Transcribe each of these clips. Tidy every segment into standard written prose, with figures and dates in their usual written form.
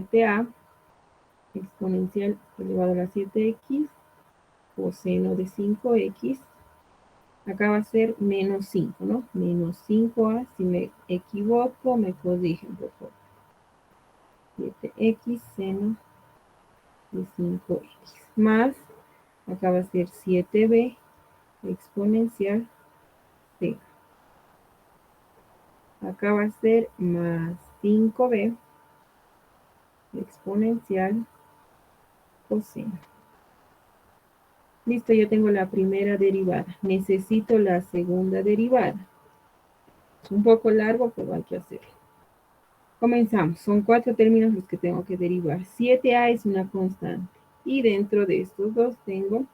7a exponencial elevado a la 7x coseno de 5x. Acá va a ser menos 5, ¿no? Menos 5a. Si me equivoco, me corrigen, por favor. 7x seno de 5x. Más, acá va a ser 7b exponencial c. Acá va a ser más 5b exponencial coseno. Listo, ya tengo la primera derivada. Necesito la segunda derivada. Es un poco largo, pero hay que hacerlo. Comenzamos. Son 4 términos los que tengo que derivar. 7a es una constante. Y dentro de estos dos tengo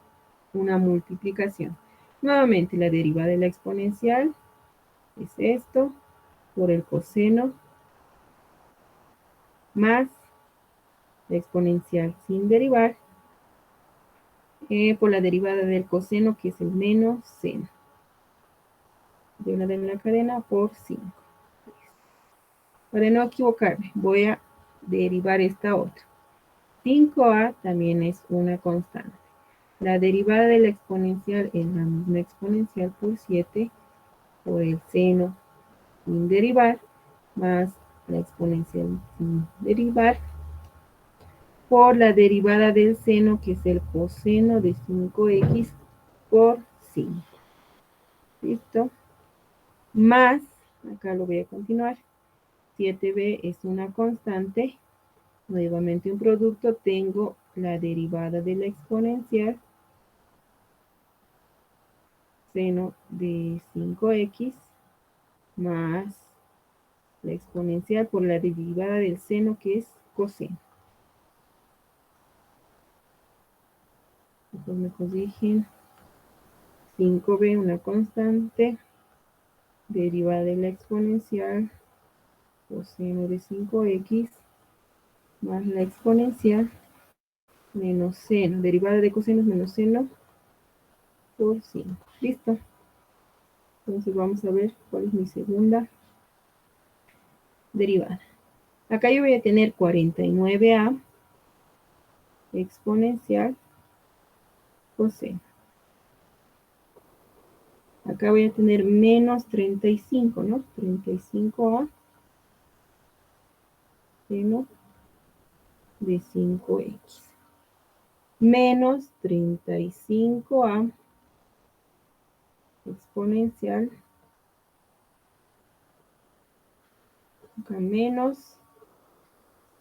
una multiplicación. Nuevamente, la derivada de la exponencial es esto por el coseno más la exponencial sin derivar por la derivada del coseno, que es el menos seno de la cadena por 5. Para no equivocarme, voy a derivar esta otra. 5a también es una constante. La derivada de la exponencial es la misma exponencial por 7 por el seno sin derivar más la exponencial sin derivar por la derivada del seno, que es el coseno de 5x por 5. ¿Listo? Más, acá lo voy a continuar, 7b es una constante, nuevamente un producto, tengo la derivada de la exponencial, seno de 5x, más la exponencial por la derivada del seno, que es coseno. Después me corrigen. 5b, una constante, derivada de la exponencial, coseno de 5x, más la exponencial, menos seno, derivada de coseno menos seno, por 5. ¿Listo? Entonces vamos a ver cuál es mi segunda derivada. Acá yo voy a tener 49a exponencial coseno. Acá voy a tener menos 35, ¿no? 35a seno de 5x. Menos 35a exponencial, acá menos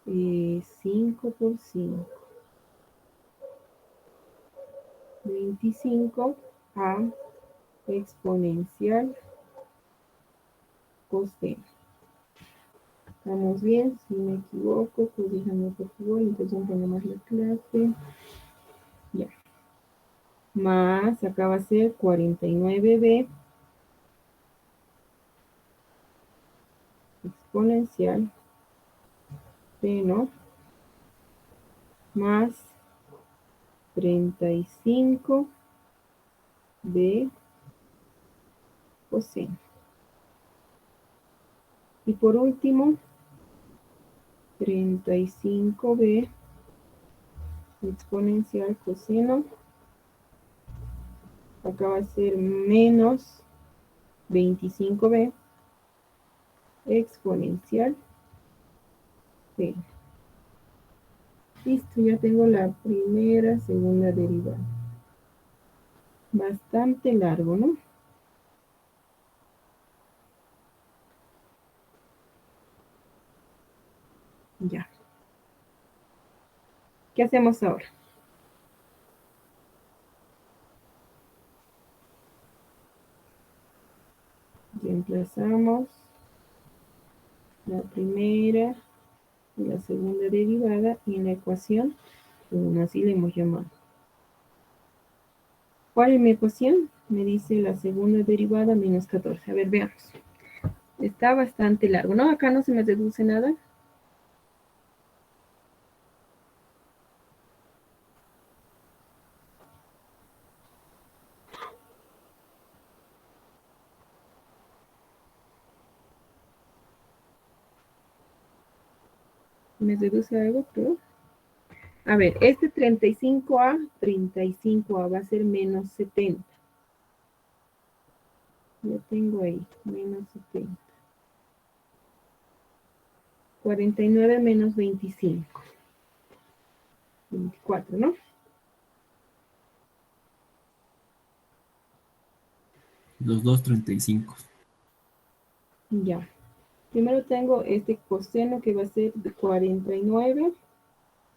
5 por 5, 25a exponencial coseno. ¿Estamos bien? Si me equivoco, pues déjame por favor, interrumpan más la clase. Ya. Más, acá va a ser 49b exponencial seno más 35b coseno. Y por último, 35b exponencial coseno. Acá va a ser menos 25b exponencial c. Listo, ya tengo la primera, segunda derivada. Bastante largo, ¿no? Ya. ¿Qué hacemos ahora? Reemplazamos la primera y la segunda derivada en la ecuación 1, así le hemos llamado. ¿Cuál es mi ecuación? Me dice la segunda derivada menos 14. A ver, veamos. Está bastante largo, ¿no? Acá no se me reduce nada. Me reduce algo, pero... A ver, este 35A va a ser menos 70. Lo tengo ahí, menos 70. 49 menos 25. 24, ¿no? Los dos 35. Ya. Primero tengo este coseno que va a ser de 49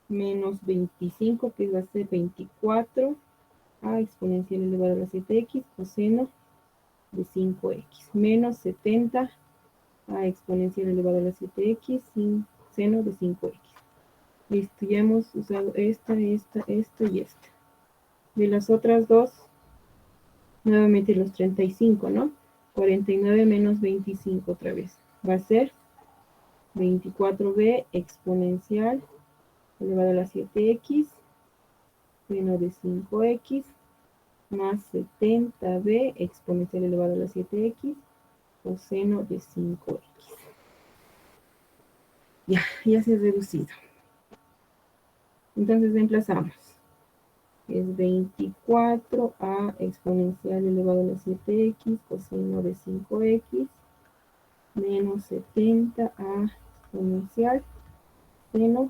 menos 25 que va a ser 24 a exponencial elevado a la 7x coseno de 5x menos 70 a exponencial elevado a la 7x sin seno de 5x. Listo, ya hemos usado esta y esta. De las otras dos, nuevamente los 35, ¿no? 49 menos 25 otra vez. Va a ser 24b exponencial elevado a la 7x seno de 5x más 70b exponencial elevado a la 7x coseno de 5x. Ya se ha reducido. Entonces reemplazamos. Es 24 a exponencial elevado a la 7x coseno de 5x menos 70 a exponencial seno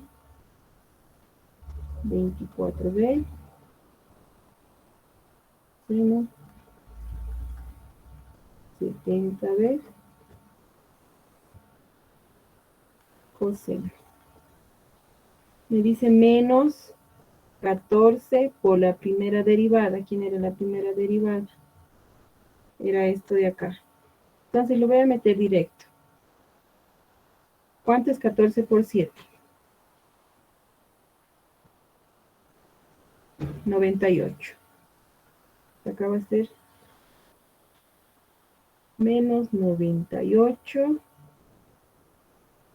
24b seno 70b coseno. Me dice menos 14 por la primera derivada. ¿Quién era la primera derivada? Era esto de acá. Entonces lo voy a meter directo. ¿Cuánto es 14 por 7? 98. Acá va a ser menos 98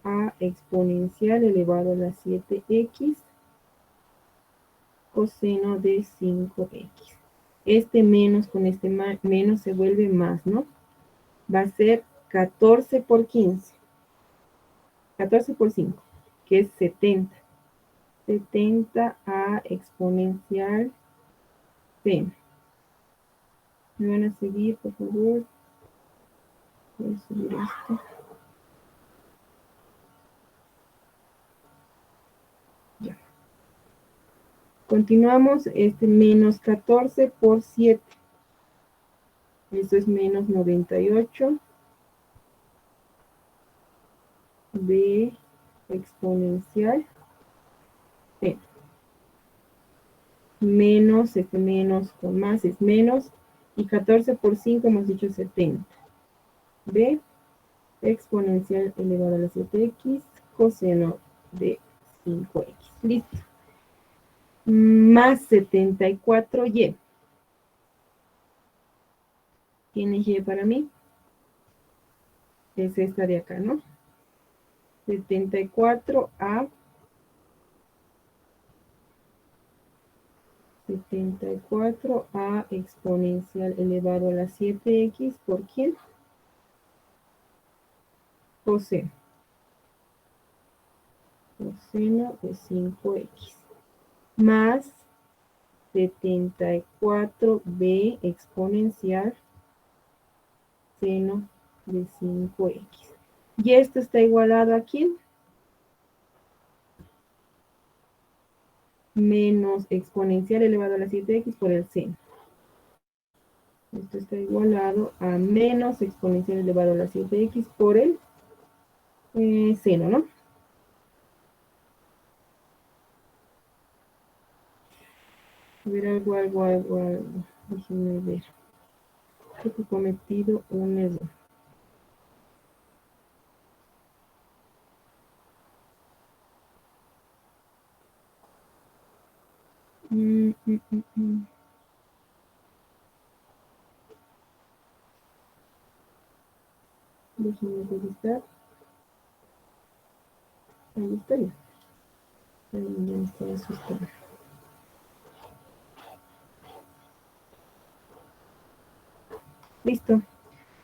a exponencial elevado a la 7x coseno de 5x. Este menos con este menos se vuelve más, ¿no? Va a ser 14 por 15. 14 por 5, que es 70. 70 a exponencial seno. ¿Me van a seguir, por favor? Voy a subir esto. Ya. Continuamos, este menos 14 por 7. Esto es menos 98 b exponencial seno. Menos, este menos con más es menos. Y 14 por 5 hemos dicho 70. b exponencial elevado a la 7x coseno de 5x. Listo. Más 74y. ¿Tiene y para mí? Es esta de acá, ¿no? 74 a 74 a exponencial elevado a la 7x por quién? Coseno. Coseno de 5x. Más 74b exponencial seno de 5x. Y esto está igualado a quién? Menos exponencial elevado a la 7x por el seno. Esto está igualado a menos exponencial elevado a la 7x por el seno, ¿no? A ver, algo. Déjenme ver. Creo que he cometido un error. Déjenme revisar. Ahí está ya. Ahí ya está asustado. Listo.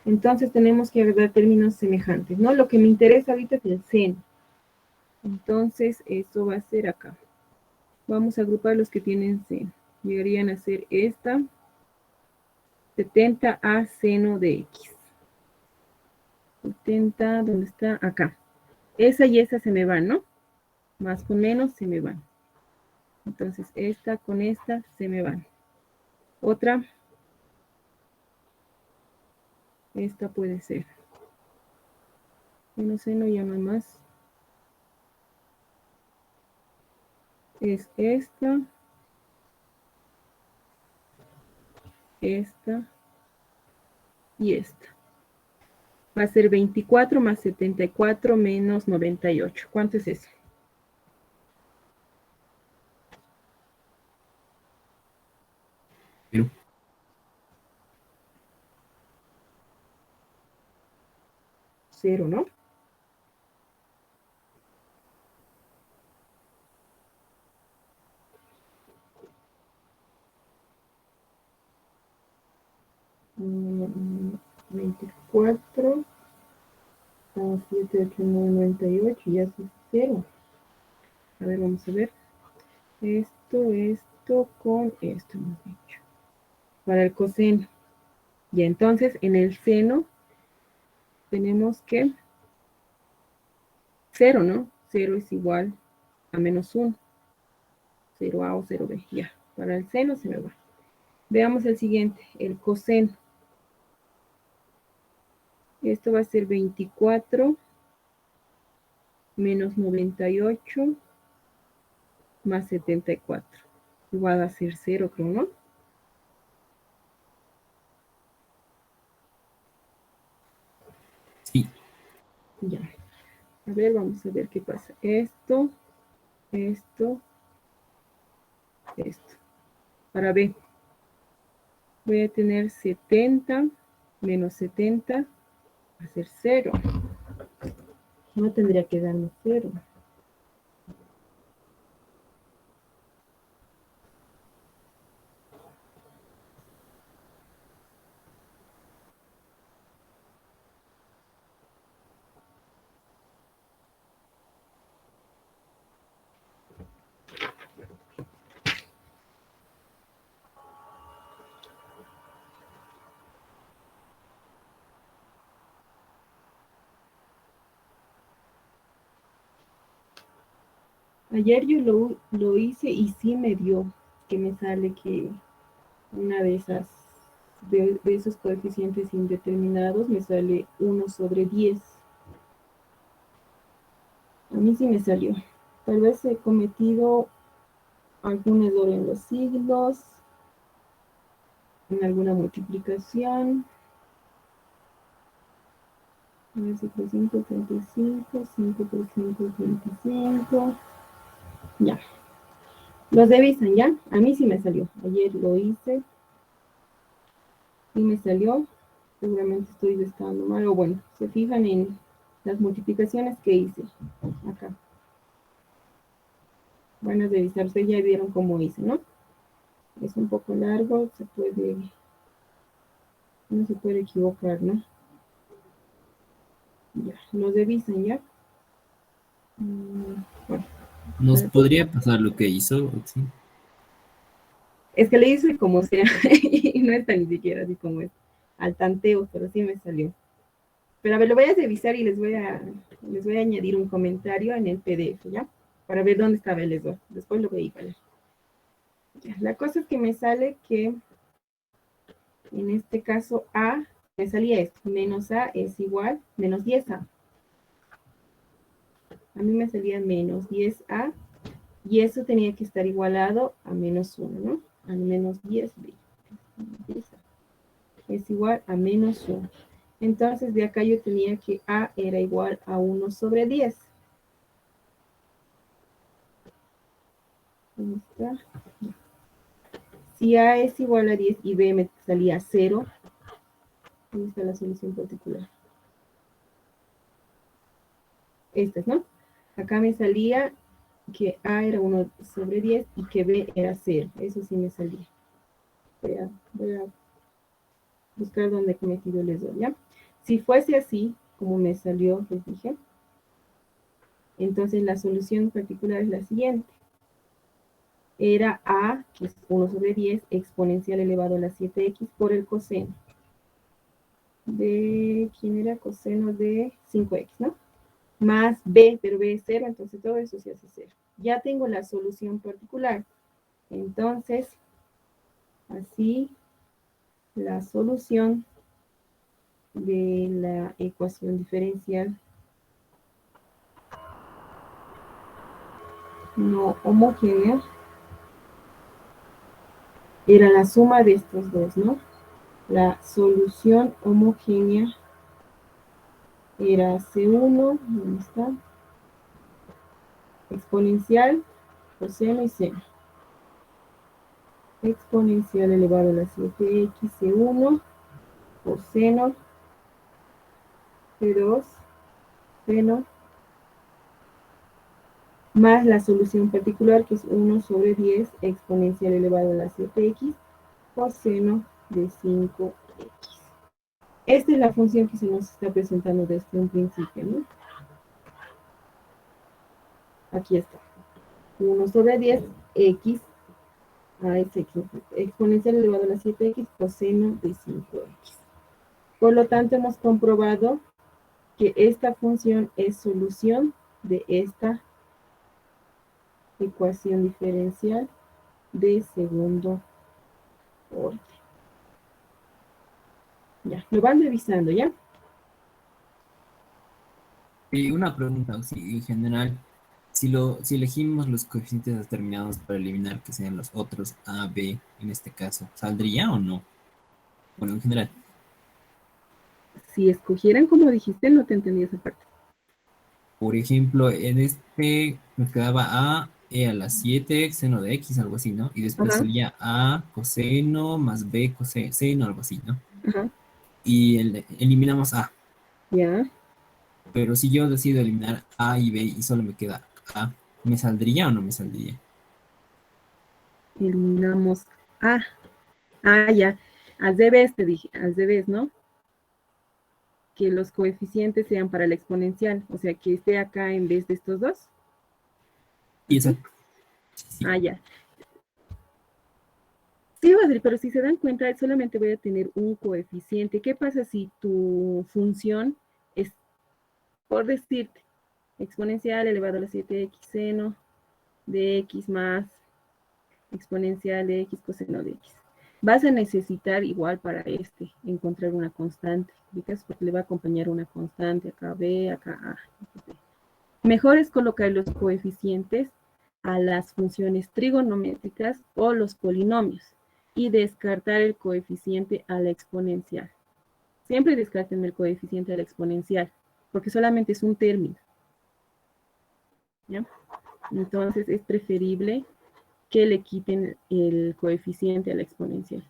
Entonces tenemos que agregar términos semejantes, ¿no? Lo que me interesa ahorita es el seno. Entonces, esto va a ser acá. Vamos a agrupar los que tienen seno. Llegarían a ser esta. 70 a seno de X. 70, ¿dónde está? Acá. Esa y esa se me van, ¿no? Más con menos se me van. Entonces, esta con esta se me van. Otra. Esta puede ser. Menos seno ya no hay más. Es esta. Esta. Y esta. Va a ser 24 más 74 menos 98. ¿Cuánto es eso? Pero, 0, ¿no? Mm, 24 más 7, 8, 9, 98. Ya es 0. A ver, vamos a ver. Esto con esto hemos hecho. Para el coseno. Y entonces en el seno tenemos que 0, ¿no? 0 es igual a menos 1. 0A o 0B. Ya. Para el seno se me va. Veamos el siguiente, el coseno. Esto va a ser 24 menos 98 más 74. Igual a ser 0, creo, ¿no? sí, Ya. A ver, vamos a ver qué pasa. Esto. Para B. Voy a tener 70 menos 70 va a ser 0. No tendría que darme 0. Ayer yo lo hice y sí me dio que me sale que una de esos coeficientes indeterminados me sale 1 sobre 10. A mí sí me salió. Tal vez he cometido algún error en los siglos, en alguna multiplicación. A ver, 5 por 5, 35, 5 por 5, 25. Ya. Los revisan, ¿ya? A mí sí me salió. Ayer lo hice y me salió. Seguramente estoy estando mal. O bueno, se fijan en las multiplicaciones que hice acá. Van a revisar. Ustedes ya vieron cómo hice, ¿no? Es un poco largo. No se puede equivocar, ¿no? Ya, lo revisan, ¿ya? Bueno, nos podría pasar lo que hizo, sí. es que le hice como sea. Y no está ni siquiera así como es. Al tanteo, pero sí me salió. Pero a ver, lo voy a revisar y les voy a añadir un comentario en el PDF, ¿ya? Para ver dónde estaba el error. Después lo voy a igualar. Ya, la cosa es que me sale que en este caso A, me salía esto, menos A es igual, menos 10A. A mí me salía menos 10A y eso tenía que estar igualado a menos 1, ¿no? A menos 10B. 10A es igual a menos 1. Entonces de acá yo tenía que A era igual a 1 sobre 10. ¿Dónde está? Si A es igual a 10 y B me salía 0, ¿dónde está la solución particular? Esta es, ¿no? Acá me salía que A era 1 sobre 10 y que B era 0. Eso sí me salía. Voy a buscar dónde he cometido el error, ¿ya? Si fuese así, como me salió, les dije, Entonces la solución particular es la siguiente. Era a, que es 1 sobre 10, exponencial elevado a la 7x por el coseno. ¿Quién era? Coseno de 5x, ¿no? Más b, pero b es 0, entonces todo eso se hace 0. Ya tengo la solución particular. Entonces, así, la solución de la ecuación diferencial no homogénea era la suma de estos dos, ¿no? La solución homogénea era C1, ¿dónde está? Exponencial, coseno y seno. Exponencial elevado a la 7x, C1, coseno, C2, seno, más la solución particular, que es 1 sobre 10 exponencial elevado a la 7x, coseno de 5x. Esta es la función que se nos está presentando desde un principio, ¿no? Aquí está. 1 sobre 10, x, es exponencial elevado a la 7x, coseno de 5x. Por lo tanto, hemos comprobado que esta función es solución de esta ecuación diferencial de segundo orden. Ya, lo van revisando, ¿ya? Y una pregunta, sí, en general, si elegimos los coeficientes determinados para eliminar que sean los otros A, B, en este caso, ¿saldría o no? Bueno, en general. Si escogieran como dijiste, no te entendí esa parte. Por ejemplo, en este nos quedaba A e a la 7 seno de X, algo así, ¿no? Y después Ajá, sería A coseno más B coseno, algo así, ¿no? ajá, Y eliminamos A. ya. Pero si yo decido eliminar A y B y solo me queda A, ¿me saldría o no me saldría? Eliminamos A. Ah, ya. Al revés te dije, al revés, ¿no? Que los coeficientes sean para la exponencial, o sea, que esté acá en vez de estos dos. Y ¿Así? exacto. Sí. Ah, ya. Sí, Badri, pero si se dan cuenta, solamente voy a tener un coeficiente. ¿Qué pasa si tu función es, por decirte, exponencial elevado a la 7x seno de x más exponencial de x coseno de x? Vas a necesitar igual para este, encontrar una constante, ¿ubicas? Porque le va a acompañar una constante, acá b, acá a. Mejor es colocar los coeficientes a las funciones trigonométricas o los polinomios y descartar el coeficiente a la exponencial. Siempre descarten el coeficiente a la exponencial, porque solamente es un término, ¿ya? Entonces es preferible que le quiten el coeficiente a la exponencial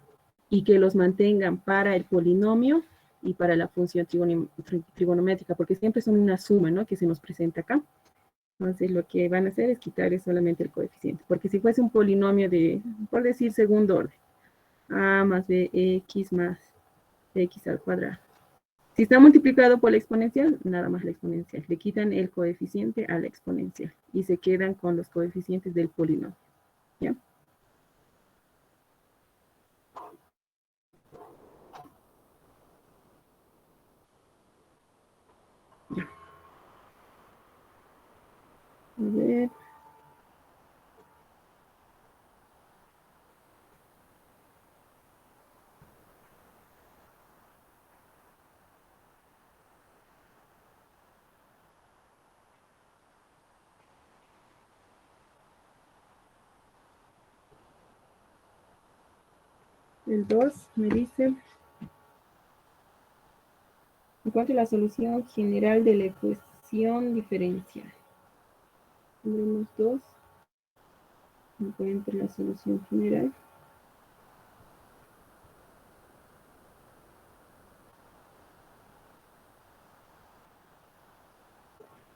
y que los mantengan para el polinomio y para la función trigonométrica, porque siempre son una suma, ¿no? Que se nos presenta acá. Entonces lo que van a hacer es quitar solamente el coeficiente, porque si fuese un polinomio de, por decir, segundo orden, a más bx más x al cuadrado. Si está multiplicado por la exponencial, nada más la exponencial. Le quitan el coeficiente a la exponencial y se quedan con los coeficientes del polinomio. ¿Ya? Ya. A ver. El 2 me dice, encuentre la solución general de la ecuación diferencial. Tendremos 2. Encuentre la solución general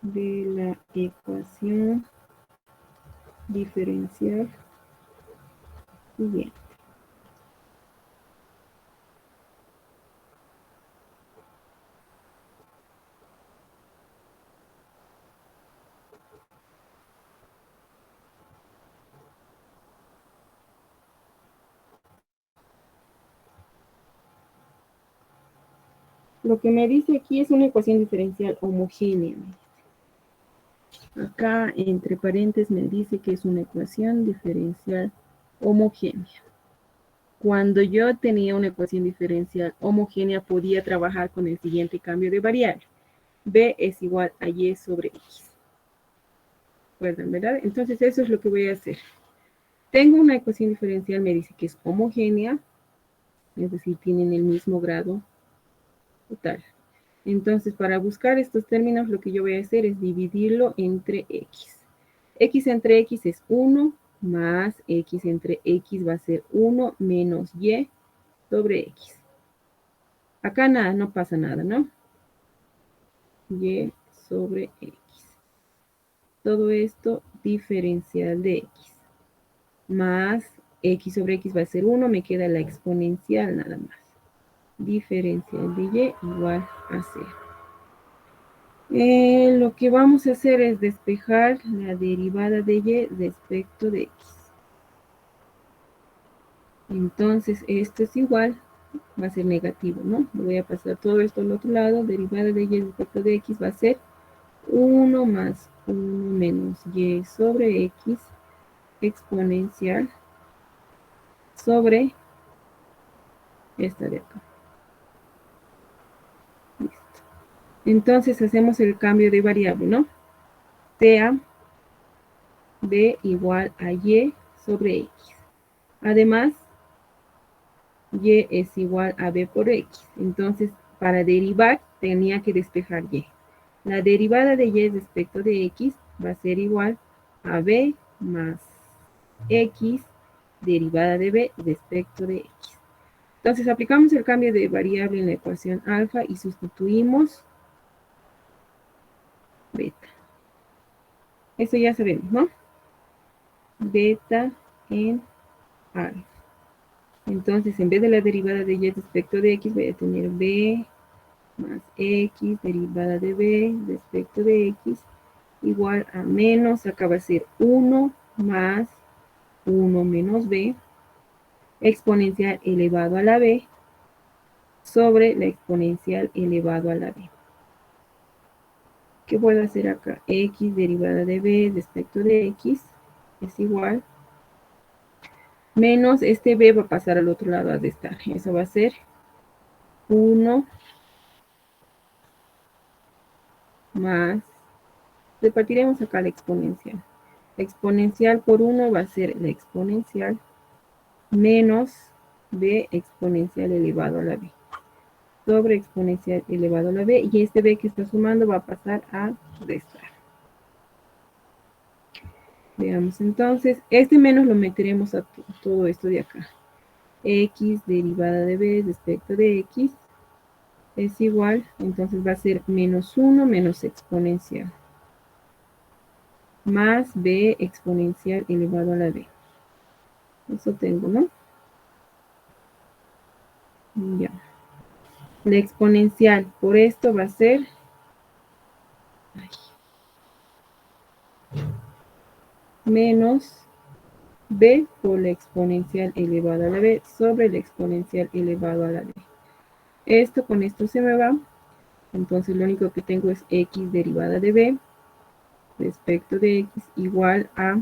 de la ecuación diferencial siguiente. Lo que me dice aquí es una ecuación diferencial homogénea. Acá, entre paréntesis, me dice que es una ecuación diferencial homogénea. Cuando yo tenía una ecuación diferencial homogénea, podía trabajar con el siguiente cambio de variable. B es igual a Y sobre X. ¿Recuerdan, verdad? Entonces, eso es lo que voy a hacer. Tengo una ecuación diferencial, me dice que es homogénea, es decir, tienen el mismo grado total. Entonces, para buscar estos términos, lo que yo voy a hacer es dividirlo entre X. X entre X es 1, más X entre X va a ser 1 menos Y sobre X. Acá nada, no pasa nada, ¿no? Y sobre X. Todo esto diferencial de X. Más X sobre X va a ser 1, me queda la exponencial nada más. Diferencial de Y igual a 0. Lo que vamos a hacer es despejar la derivada de Y respecto de X. Entonces, esto es igual, va a ser negativo, ¿no? Voy a pasar todo esto al otro lado. Derivada de Y respecto de X va a ser 1 más 1 menos Y sobre X exponencial sobre esta de acá. Listo. Entonces, hacemos el cambio de variable, ¿no? Sea B igual a Y sobre X. Además, Y es igual a B por X. Entonces, para derivar, tenía que despejar Y. La derivada de Y respecto de X va a ser igual a B más X derivada de B respecto de X. Entonces, aplicamos el cambio de variable en la ecuación alfa y sustituimos beta. Eso ya sabemos, ¿no? Beta en alfa. Entonces, en vez de la derivada de Y respecto de X, voy a tener B más X derivada de B respecto de X igual a menos, acá va a ser 1 más 1 menos B exponencial elevado a la B sobre la exponencial elevado a la B. ¿Qué puedo hacer acá? X derivada de B respecto de X es igual menos este B va a pasar al otro lado a restar. Eso va a ser 1 más, repartiremos acá la exponencial. La exponencial por 1 va a ser la exponencial menos B exponencial elevado a la B. Sobre exponencial elevado a la B. Y este B que está sumando va a pasar a restar. Veamos entonces. Este menos lo meteremos a todo esto de acá. X derivada de B respecto de X es igual, entonces va a ser menos 1 menos exponencial. Más B exponencial elevado a la B. Eso tengo, ¿no? Ya. La exponencial por esto va a ser menos B por la exponencial elevado a la B sobre la exponencial elevado a la B. Esto con esto se me va. Entonces lo único que tengo es X derivada de B respecto de X igual a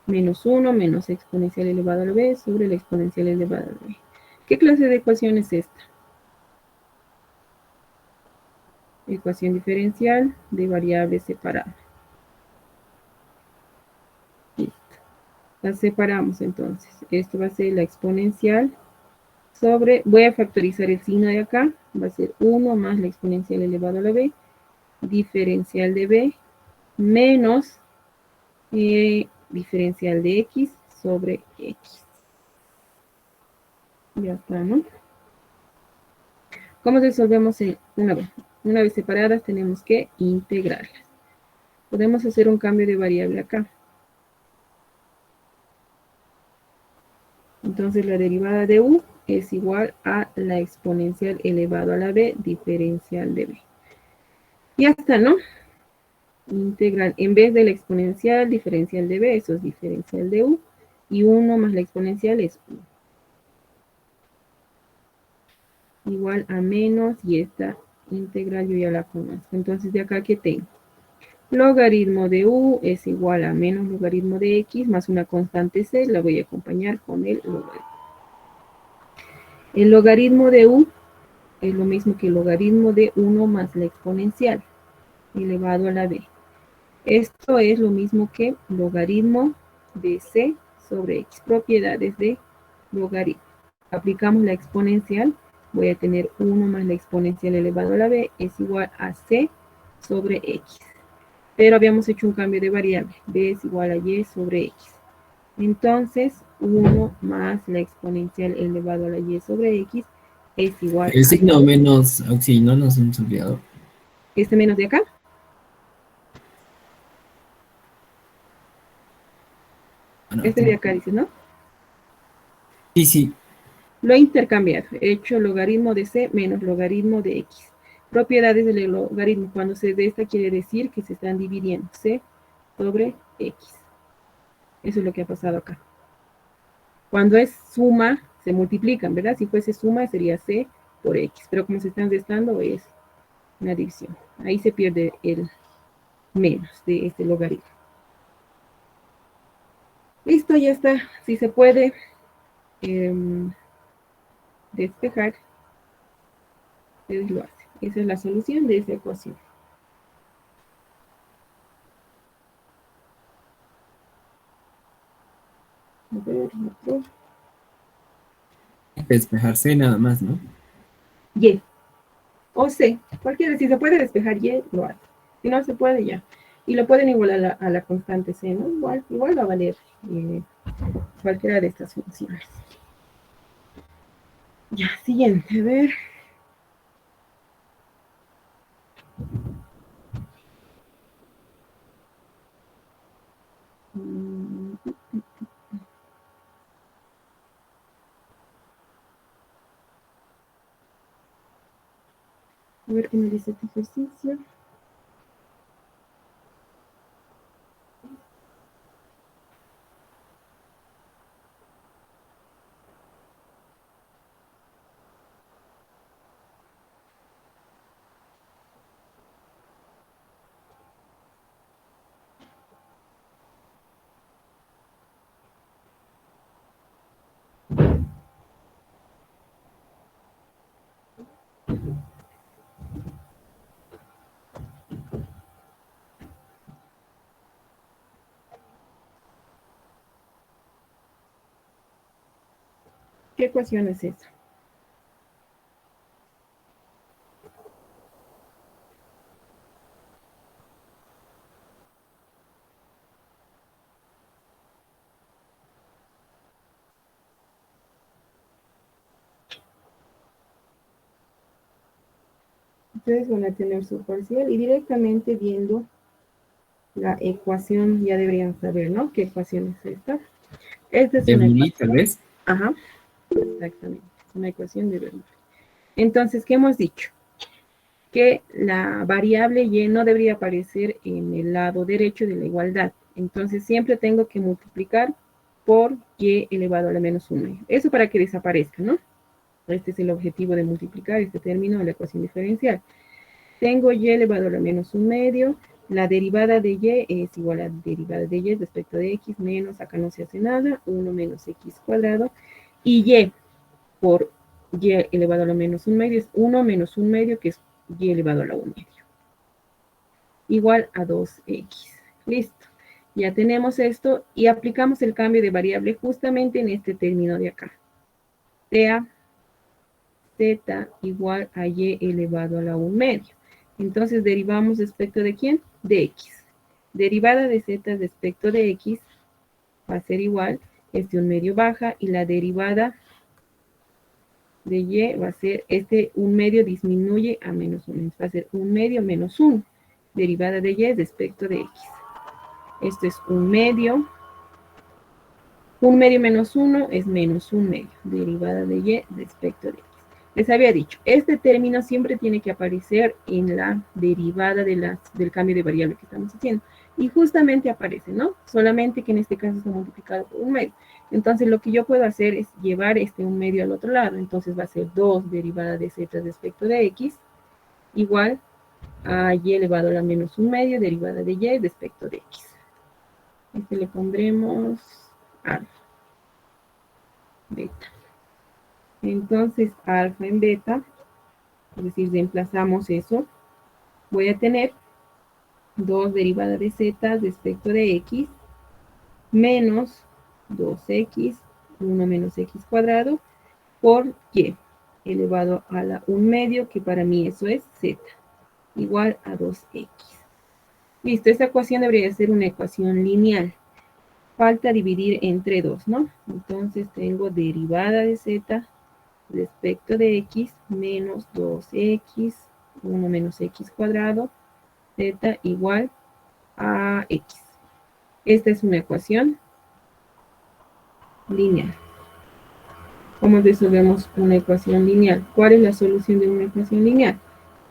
menos 1 menos exponencial elevado a la B sobre la exponencial elevada a la B. ¿Qué clase de ecuación es esta? Ecuación diferencial de variables separadas. Listo. Las separamos entonces. Esto va a ser la exponencial sobre, voy a factorizar el signo de acá, va a ser 1 más la exponencial elevado a la B, diferencial de B, menos diferencial de X sobre X. Ya está, ¿no? ¿Cómo resolvemos una vez? Una vez separadas tenemos que integrarlas. Podemos hacer un cambio de variable acá. Entonces la derivada de U es igual a la exponencial elevado a la B diferencial de B. Ya está, ¿no? Integral, en vez de la exponencial diferencial de B, eso es diferencial de U. Y 1 más la exponencial es 1. igual a menos, y esta integral yo ya la conozco. Entonces, de acá, ¿qué tengo? Logaritmo de u es igual a menos logaritmo de x más una constante c, la voy a acompañar con el logaritmo. El logaritmo de u es lo mismo que el logaritmo de 1 más la exponencial elevado a la b. Esto es lo mismo que logaritmo de c sobre x, propiedades de logaritmo. Aplicamos la exponencial, voy a tener 1 más la exponencial elevado a la b es igual a c sobre x. Pero habíamos hecho un cambio de variable, b es igual a y sobre x. Entonces, 1 más la exponencial elevado a la y sobre x es igual El a signo menos auxilio, no nos hemos olvidado. este menos de acá. Ah, no, Este de acá dice, ¿no? sí, sí. Lo he intercambiado. He hecho logaritmo de c menos logaritmo de x. Propiedades del logaritmo. Cuando se de esta quiere decir que se están dividiendo c sobre x. Eso es lo que ha pasado acá. Cuando es suma, se multiplican, ¿verdad? Si fuese suma, sería c por x. Pero como se están restando, es una división. Ahí se pierde el menos de este logaritmo. Listo, ya está. Si se puede despejar, ustedes lo hacen. Esa es la solución de esa ecuación. A ver, otro. Despejarse nada más, ¿no? Y o C, cualquiera, si se puede despejar Y, lo hace. Si no se puede, ya. Y lo pueden igualar a la constante C, ¿no? Igual va a valer cualquiera de estas funciones. Ya, siguiente, a ver. A ver qué me dice este ejercicio. ¿Qué ecuación es esa? Ustedes van a tener su parcial y directamente viendo la ecuación ya deberían saber, ¿no? ¿Qué ecuación es esta? Esta es De una Bernoulli, tal ecuación. vez. Ajá, exactamente. Es una ecuación de Bernoulli. Entonces, ¿qué hemos dicho? Que la variable y no debería aparecer en el lado derecho de la igualdad. Entonces, siempre tengo que multiplicar por y elevado a la menos 1. Eso para que desaparezca, ¿no? Este es el objetivo de multiplicar este término de la ecuación diferencial. Tengo y elevado a la menos 1 medio. La derivada de y es igual a la derivada de y respecto de x menos, acá no se hace nada, 1 menos x cuadrado. Y y por y elevado a la menos 1 medio es 1 menos 1 medio, que es y elevado a la 1 medio. Igual a 2x. Listo. Ya tenemos esto y aplicamos el cambio de variable justamente en este término de acá. Sea z igual a y elevado a la 1 medio. Entonces derivamos respecto de ¿quién? De x. Derivada de z respecto de x va a ser igual, este 1 medio baja y la derivada de y va a ser, este 1 medio disminuye a menos 1, va a ser 1 medio menos 1, derivada de y respecto de x. Esto es 1 medio menos 1 es menos 1 medio, derivada de y respecto de x. Les había dicho, este término siempre tiene que aparecer en la derivada del cambio de variable que estamos haciendo. Y justamente aparece, ¿no? Solamente que en este caso está multiplicado por un medio. Entonces lo que yo puedo hacer es llevar este un medio al otro lado. Entonces va a ser 2 derivada de z respecto de x igual a y elevado a la menos un medio derivada de y respecto de x. Este le pondremos alfa, beta. Entonces alfa en beta, es decir, reemplazamos eso. Voy a tener 2 derivada de z respecto de x menos 2x, 1 menos x cuadrado, por y elevado a la 1 medio, que para mí eso es z, igual a 2x. Listo, esta ecuación debería ser una ecuación lineal. Falta dividir entre 2, ¿no? Entonces tengo derivada de z respecto de x menos 2x, 1 menos x cuadrado, z igual a x. Esta es una ecuación lineal. ¿Cómo resolvemos una ecuación lineal? ¿Cuál es la solución de una ecuación lineal?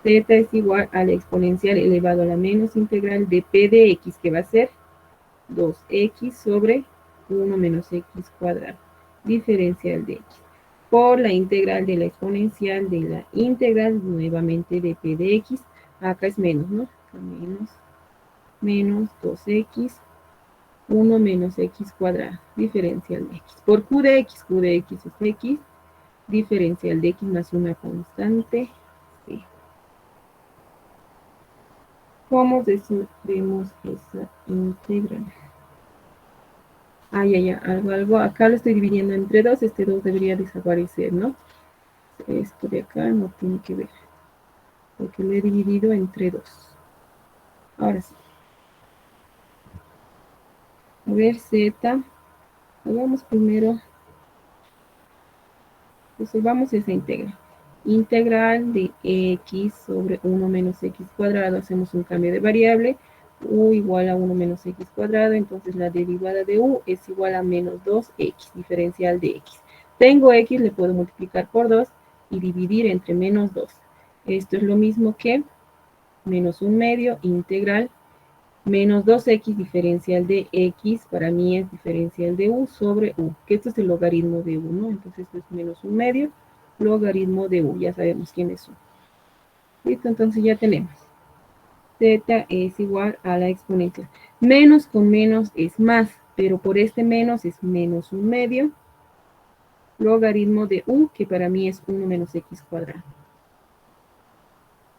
Z es igual a la exponencial elevado a la menos integral de p de x, que va a ser 2x sobre 1 menos x cuadrado, diferencial de x, por la integral de la exponencial de la integral nuevamente de p de x. Acá es menos, ¿no? Menos 2x, 1 menos x cuadrado, diferencial de x, por q de x es x, diferencial de x más una constante, c. ¿Cómo resolvemos esa integral? Algo, acá lo estoy dividiendo entre 2, este 2 debería desaparecer, ¿no? Esto de acá no tiene que ver, porque lo he dividido entre 2. Ahora sí. A ver, z, hagamos primero, resolvamos esa integral. Integral de x sobre 1 menos x cuadrado, hacemos un cambio de variable, u igual a 1 menos x cuadrado, entonces la derivada de u es igual a menos 2x, diferencial de x. Tengo x, le puedo multiplicar por 2 y dividir entre menos 2. Esto es lo mismo que menos 1 medio integral menos 2x diferencial de x, para mí es diferencial de u sobre u, que esto es el logaritmo de u, ¿no? Entonces esto es menos 1 medio logaritmo de u, ya sabemos quién es u. Listo, entonces ya tenemos. Z es igual a la exponencial. Menos con menos es más, pero por este menos es menos 1 medio logaritmo de u, que para mí es 1 menos x cuadrado.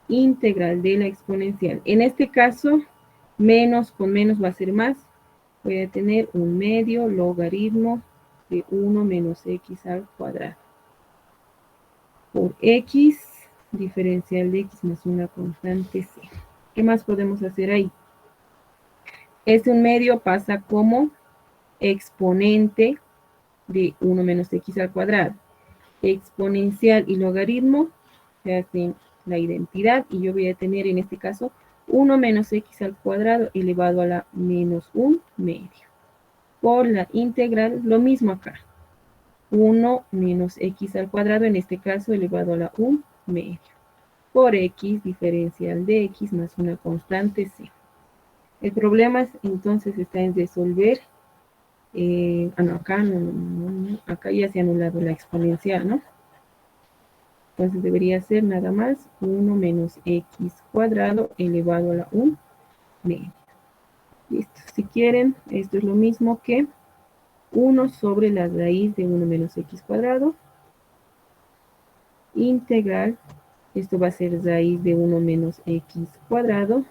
Integral de la exponencial. En este caso, menos con menos va a ser más. Voy a tener 1 medio logaritmo de 1 menos x al cuadrado. Por x, diferencial de x más una constante c. ¿Qué más podemos hacer ahí? Este 1 medio pasa como exponente de 1 menos x al cuadrado. Exponencial y logaritmo se hacen la identidad y yo voy a tener en este caso 1 menos x al cuadrado elevado a la menos 1 medio. Por la integral, lo mismo acá. 1 menos x al cuadrado, en este caso elevado a la 1 medio. Por x, diferencial de x más una constante c. El problema entonces está en resolver. No, acá no, acá ya se ha anulado la exponencial, ¿no? Entonces debería ser nada más 1 menos x cuadrado elevado a la 1 medio. Listo. Si quieren, esto es lo mismo que 1 sobre la raíz de 1 menos x cuadrado. Integral, esto va a ser raíz de 1 menos x cuadrado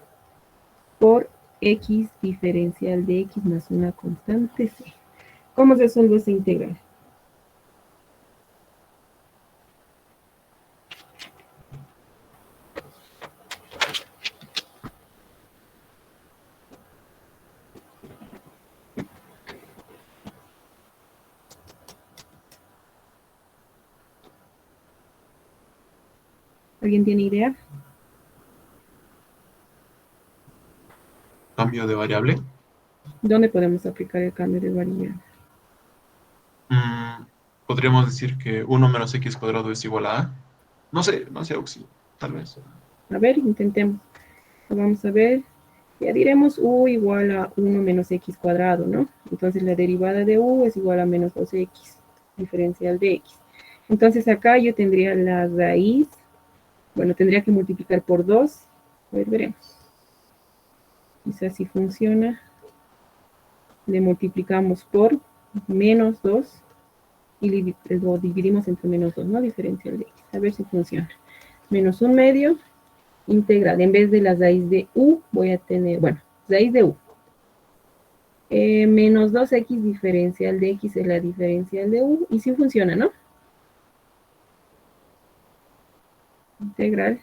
por x diferencial de x más una constante c. ¿Cómo resuelvo esa integral? ¿Alguien tiene idea? Cambio de variable. ¿Dónde podemos aplicar el cambio de variable? Podríamos decir que 1 menos x cuadrado es igual a. No sé, Auxi, tal vez. A ver, intentemos. Vamos a ver. Ya diremos u igual a 1 menos x cuadrado, ¿no? Entonces la derivada de u es igual a menos 2x, diferencial de x. Entonces acá yo tendría la raíz, bueno, tendría que multiplicar por 2. A ver, veremos. Quizás si funciona. Le multiplicamos por menos 2 y lo dividimos entre menos 2, ¿no? Diferencial de x. A ver si funciona. Menos 1/2 integral. En vez de la raíz de u, voy a tener, bueno, raíz de u. Menos 2x diferencial de x es la diferencial de u. Y sí funciona, ¿no? Integral.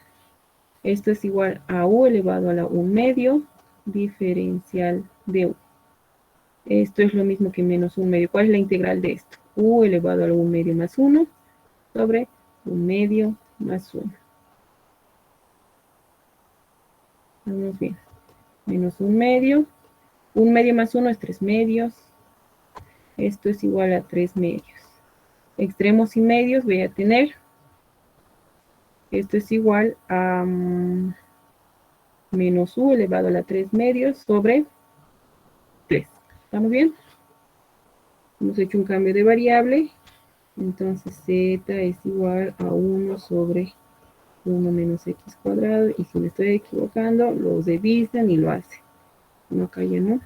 Esto es igual a u elevado a la 1/2 diferencial de u. Esto es lo mismo que menos 1/2. ¿Cuál es la integral de esto? U elevado a la 1/2 más 1 sobre 1/2 más 1. Vamos bien. Menos 1/2. 1/2 más 1 es 3/2. Esto es igual a 3/2. Extremos y medios voy a tener. Esto es igual a menos u elevado a la 3/2 sobre 3. ¿Estamos bien? Hemos hecho un cambio de variable. Entonces z es igual a 1 sobre 1 menos x cuadrado. Y si me estoy equivocando, lo revisan y lo hacen. No, acá ya no.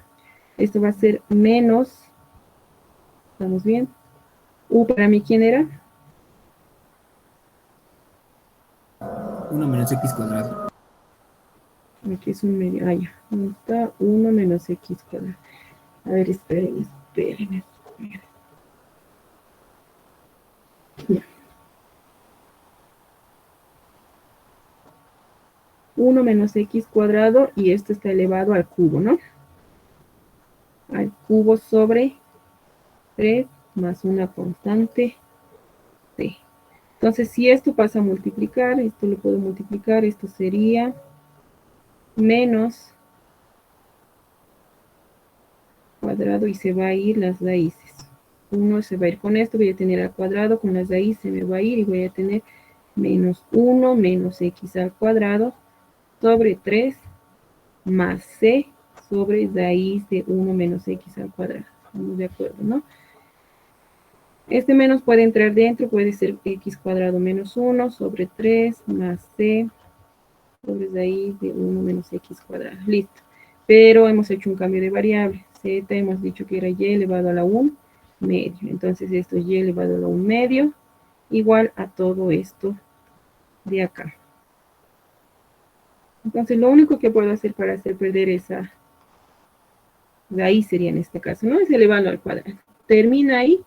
Esto va a ser menos. ¿Estamos bien? U para mí, ¿quién era? 1 menos x cuadrado. Aquí es un medio. Ah, ya. ¿Dónde está? 1 menos x cuadrado. A ver, esperen. Ya. 1 menos x cuadrado y esto está elevado al cubo, ¿no? Al cubo sobre 3 más una constante t. Entonces, si esto pasa a multiplicar, esto lo puedo multiplicar, esto sería menos cuadrado y se va a ir las raíces. 1 se va a ir con esto, voy a tener al cuadrado, con las raíces se me va a ir y voy a tener menos 1 menos x al cuadrado sobre 3 más c sobre raíz de 1 menos x al cuadrado. Estamos de acuerdo, ¿no? Este menos puede entrar dentro, puede ser x cuadrado menos 1 sobre 3 más c sobre raíz de 1 menos x cuadrado. Listo. Pero hemos hecho un cambio de variable. Z hemos dicho que era y elevado a la 1 medio. Entonces esto es y elevado a la 1 medio igual a todo esto de acá. Entonces lo único que puedo hacer para hacer perder esa raíz sería en este caso, ¿no? Es elevarlo al cuadrado. Termina ahí,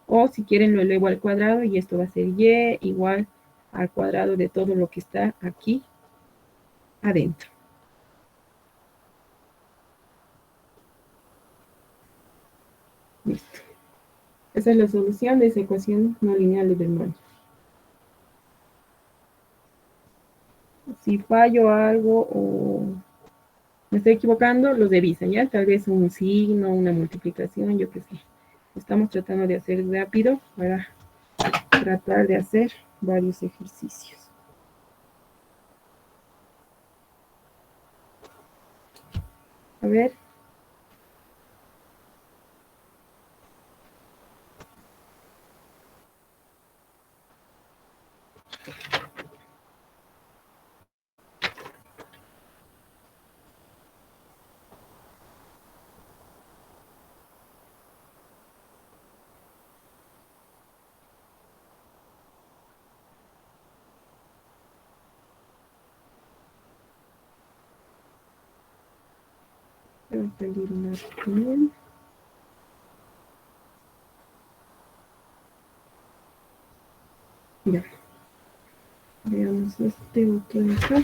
o si quieren lo elevo al cuadrado y esto va a ser y igual al cuadrado de todo lo que está aquí adentro. Listo. Esa es la solución de esa ecuación no lineal de Bernoulli. Si fallo algo o me estoy equivocando, lo revisan, ¿ya? Tal vez un signo, una multiplicación, yo qué sé. Estamos tratando de hacer rápido para tratar de hacer varios ejercicios. A ver. Voy a salir una opinión. Ya. Veamos este otro de acá.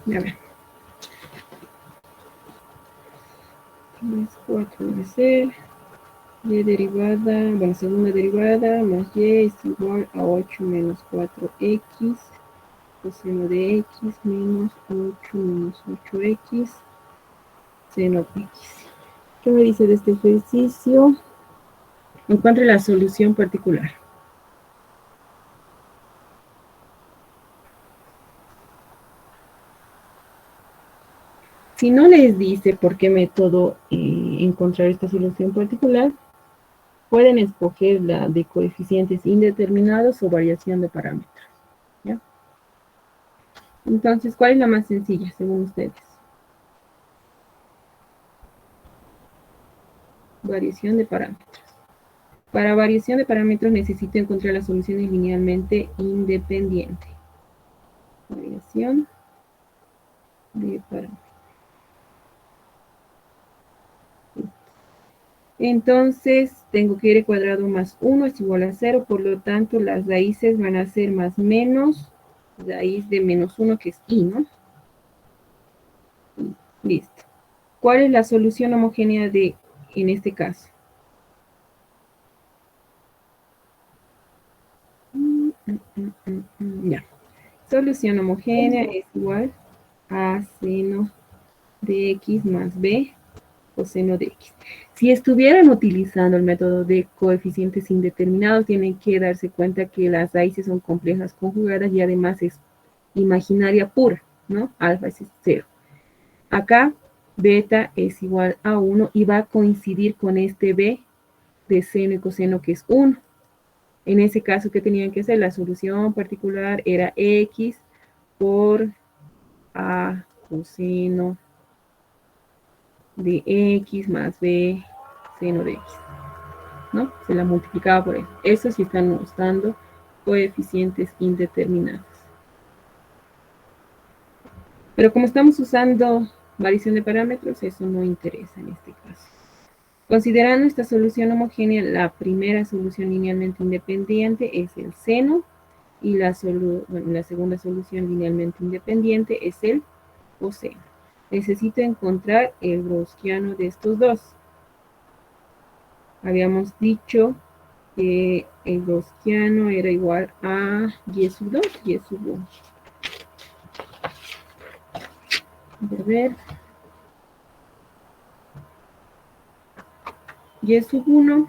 Ya ver. 4 debe ser y derivada, bueno, segunda derivada más y es igual a 8 menos 4x coseno de x menos 8 menos 8x seno de x. ¿Qué me dice de este ejercicio? Encuentre la solución particular. Si no les dice por qué método encontrar esta solución particular, pueden escoger la de coeficientes indeterminados o variación de parámetros. ¿Ya? Entonces, ¿cuál es la más sencilla según ustedes? Variación de parámetros. Para variación de parámetros necesito encontrar las soluciones linealmente independientes. Variación de parámetros. Entonces, tengo que r cuadrado más 1 es igual a 0, por lo tanto, las raíces van a ser más menos raíz de menos 1, que es i, ¿no? Listo. ¿Cuál es la solución homogénea en este caso? Ya. Solución homogénea es igual a seno de x más b coseno de x. Si estuvieran utilizando el método de coeficientes indeterminados, tienen que darse cuenta que las raíces son complejas conjugadas y además es imaginaria pura, ¿no? Alfa es 0. Acá, beta es igual a 1 y va a coincidir con este b de seno y coseno que es 1. En ese caso, ¿qué tenían que hacer? La solución particular era x por a coseno de x más b seno de x, ¿no? Se la multiplicaba por eso. Eso sí están mostrando coeficientes indeterminados. Pero como estamos usando variación de parámetros, eso no interesa en este caso. Considerando esta solución homogénea, la primera solución linealmente independiente es el seno y la segunda solución linealmente independiente es el coseno. Necesito encontrar el gaussiano de estos dos. Habíamos dicho que el gaussiano era igual a y sub 2, y sub 1. A ver. Y sub 1,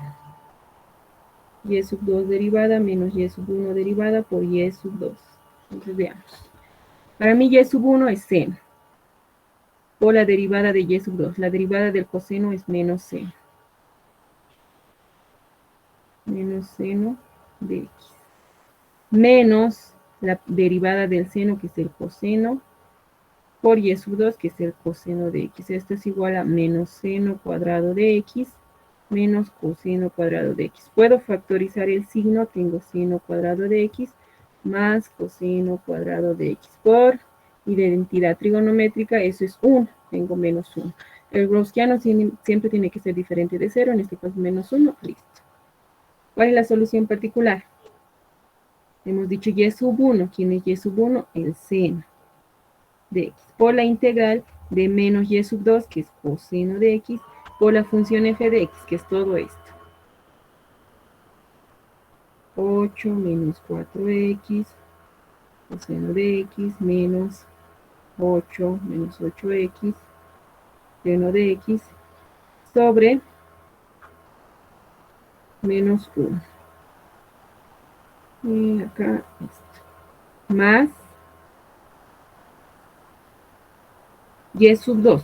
y sub 2 derivada menos y sub 1 derivada por y sub 2. Entonces veamos. Para mí y sub 1 es seno. Por la derivada de y sub 2. La derivada del coseno es menos seno. Menos seno de x. Menos la derivada del seno, que es el coseno, por y sub 2, que es el coseno de x. Esto es igual a menos seno cuadrado de x menos coseno cuadrado de x. Puedo factorizar el signo, tengo seno cuadrado de x más coseno cuadrado de x. Por identidad trigonométrica, eso es 1, tengo menos 1. El gaussiano siempre tiene que ser diferente de 0, en este caso menos 1, listo. ¿Cuál es la solución particular? Hemos dicho y sub 1. ¿Quién es y sub 1? El seno de x. Por la integral de menos y sub 2, que es coseno de x, por la función f de x, que es todo esto. 8 menos 4x coseno de x menos 8 menos 8x seno de x sobre menos 1. Y acá esto. Más y sub 2.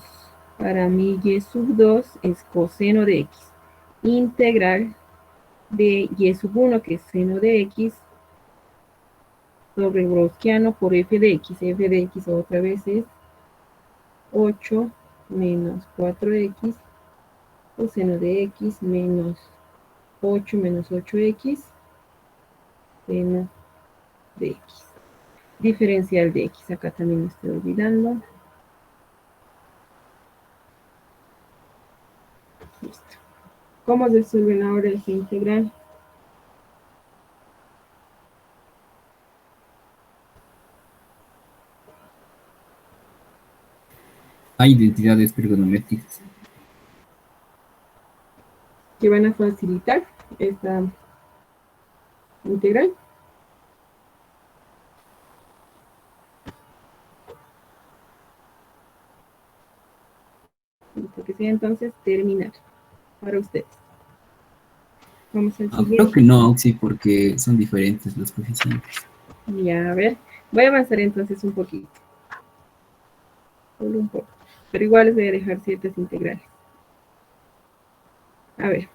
Para mí y sub 2 es coseno de x. Integral de y sub 1, que es seno de x, sobre gaussiano por f de x. F de x otra vez es 8 menos 4x coseno de x menos 8 menos 8x seno de x. Diferencial de x, acá también me estoy olvidando. Listo. ¿Cómo resuelven ahora esa integral? Hay identidades trigonométricas. que van a facilitar esta integral. Listo, que sea entonces terminar para ustedes. Vamos al Creo siguiente. que no, sí, porque son diferentes los coeficientes. Ya, a ver, voy a avanzar entonces un poquito. Solo un poco. Pero igual les voy a dejar ciertas integrales. A ver,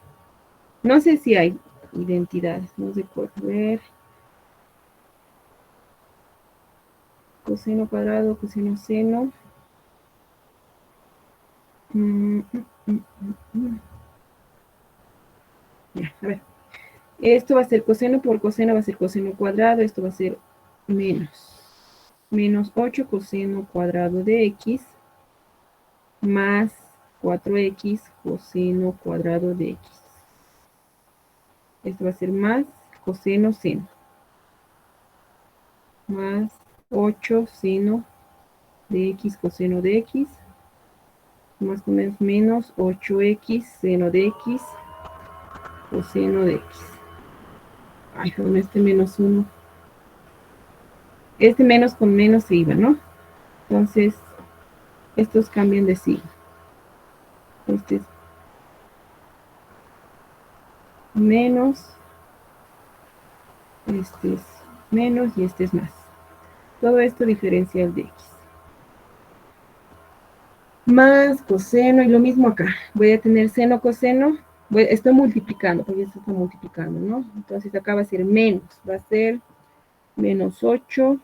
no sé si hay identidades, no recuerdo. A ver. Coseno cuadrado, coseno seno. Ya, a ver. Esto va a ser coseno por coseno, va a ser coseno cuadrado. Esto va a ser menos 8 coseno cuadrado de x más 4x coseno cuadrado de x. Esto va a ser más coseno seno. Más 8 seno de x coseno de x. Más o menos menos 8x seno de x coseno de x. Ay, con este menos 1. Este menos con menos se iba, ¿no? Entonces, estos cambian de signo. Este es menos, este es menos y este es más. Todo esto diferencial de x. Más coseno y lo mismo acá. Voy a tener seno, coseno. Estoy multiplicando, porque esto está multiplicando, ¿no? Entonces acá va a ser menos. Va a ser menos 8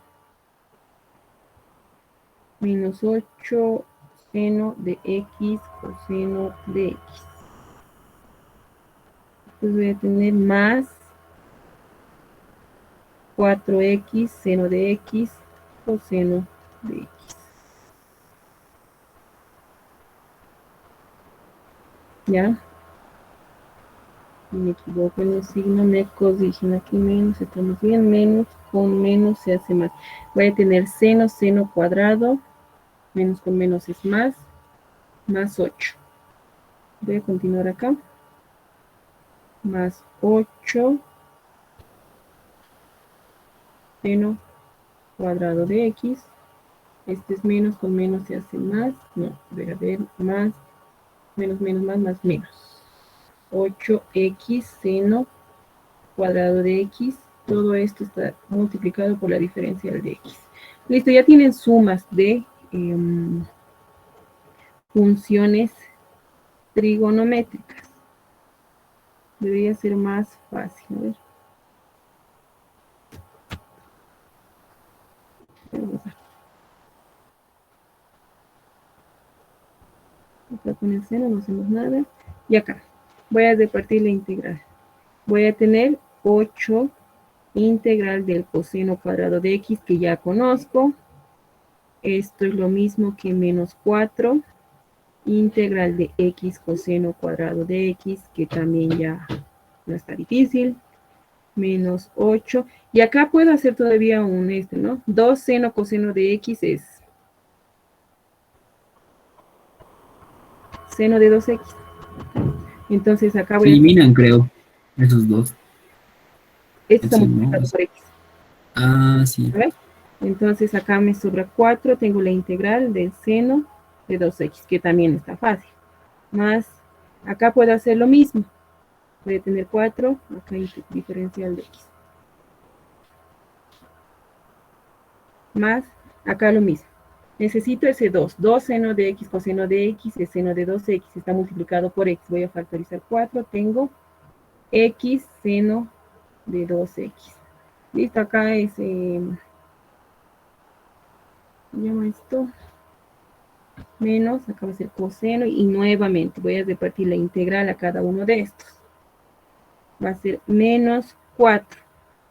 seno de x coseno de x. Entonces voy a tener más 4x seno de x coseno de x. ¿Ya? Me equivoco en el signo, me corrigen aquí menos, estamos bien, menos, con menos se hace más. Voy a tener seno cuadrado, menos con menos es más 8. Voy a continuar acá. Más 8 seno cuadrado de x. Este es menos, con menos se hace más. No, voy a ver, más, menos, más, menos. 8x seno cuadrado de x. Todo esto está multiplicado por la diferencial de x. Listo, ya tienen sumas de funciones trigonométricas. Debería ser más fácil. A ver. Acá con el seno no hacemos nada. Y acá voy a repartir la integral. Voy a tener 8 integral del coseno cuadrado de x, que ya conozco. Esto es lo mismo que menos 4 integral de x coseno cuadrado de x, que también ya no está difícil. Menos 8. Y acá puedo hacer todavía un ¿no? 2 seno coseno de x es seno de 2x. Entonces acá Se voy a hacer, eliminan, creo, esos dos. esto está Ese no. multiplicado por x. Ah, sí. A ver. Entonces acá me sobra 4, tengo la integral del seno de 2x, que también está fácil. Más, acá puedo hacer lo mismo. Voy a tener 4, acá hay diferencial de x. Más, acá lo mismo. Necesito ese 2. 2 seno de x coseno de x es seno de 2x. Está multiplicado por x. Voy a factorizar 4. Tengo x seno de 2x. Listo, acá es... ¿cómo se llama esto? Menos, acá va a ser coseno. Y nuevamente voy a repartir la integral a cada uno de estos. Va a ser menos 4.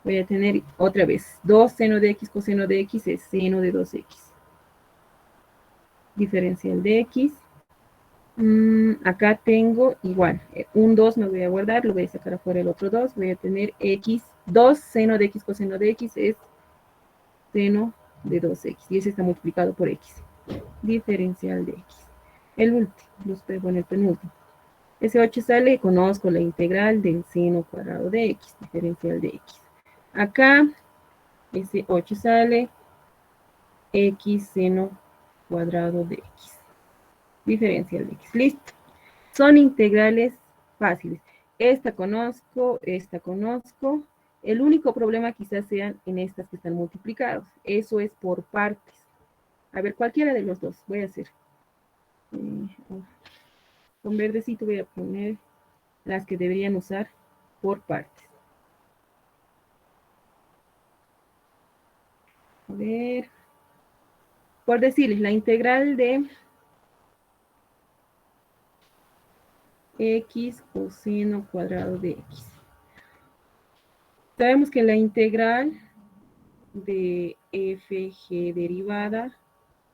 Voy a tener otra vez 2 seno de x coseno de x es seno de 2x. Diferencial de x. Acá tengo igual, un 2 me voy a guardar, lo voy a sacar afuera el otro 2, voy a tener x, 2 seno de x coseno de x es seno de 2x, y ese está multiplicado por x. Diferencial de x. El último, los pego en el penúltimo. Ese 8 sale, conozco la integral del seno cuadrado de x, diferencial de x. Acá, ese 8 sale, x seno cuadrado de x, diferencial de x. Listo. Son integrales fáciles. Esta conozco, esta conozco. El único problema quizás sean en estas que están multiplicados. Eso es por partes. A ver, cualquiera de los dos voy a hacer. Con verdecito voy a poner las que deberían usar por partes. A ver. Por decirles, la integral de x coseno cuadrado de x. Sabemos que la integral de fg derivada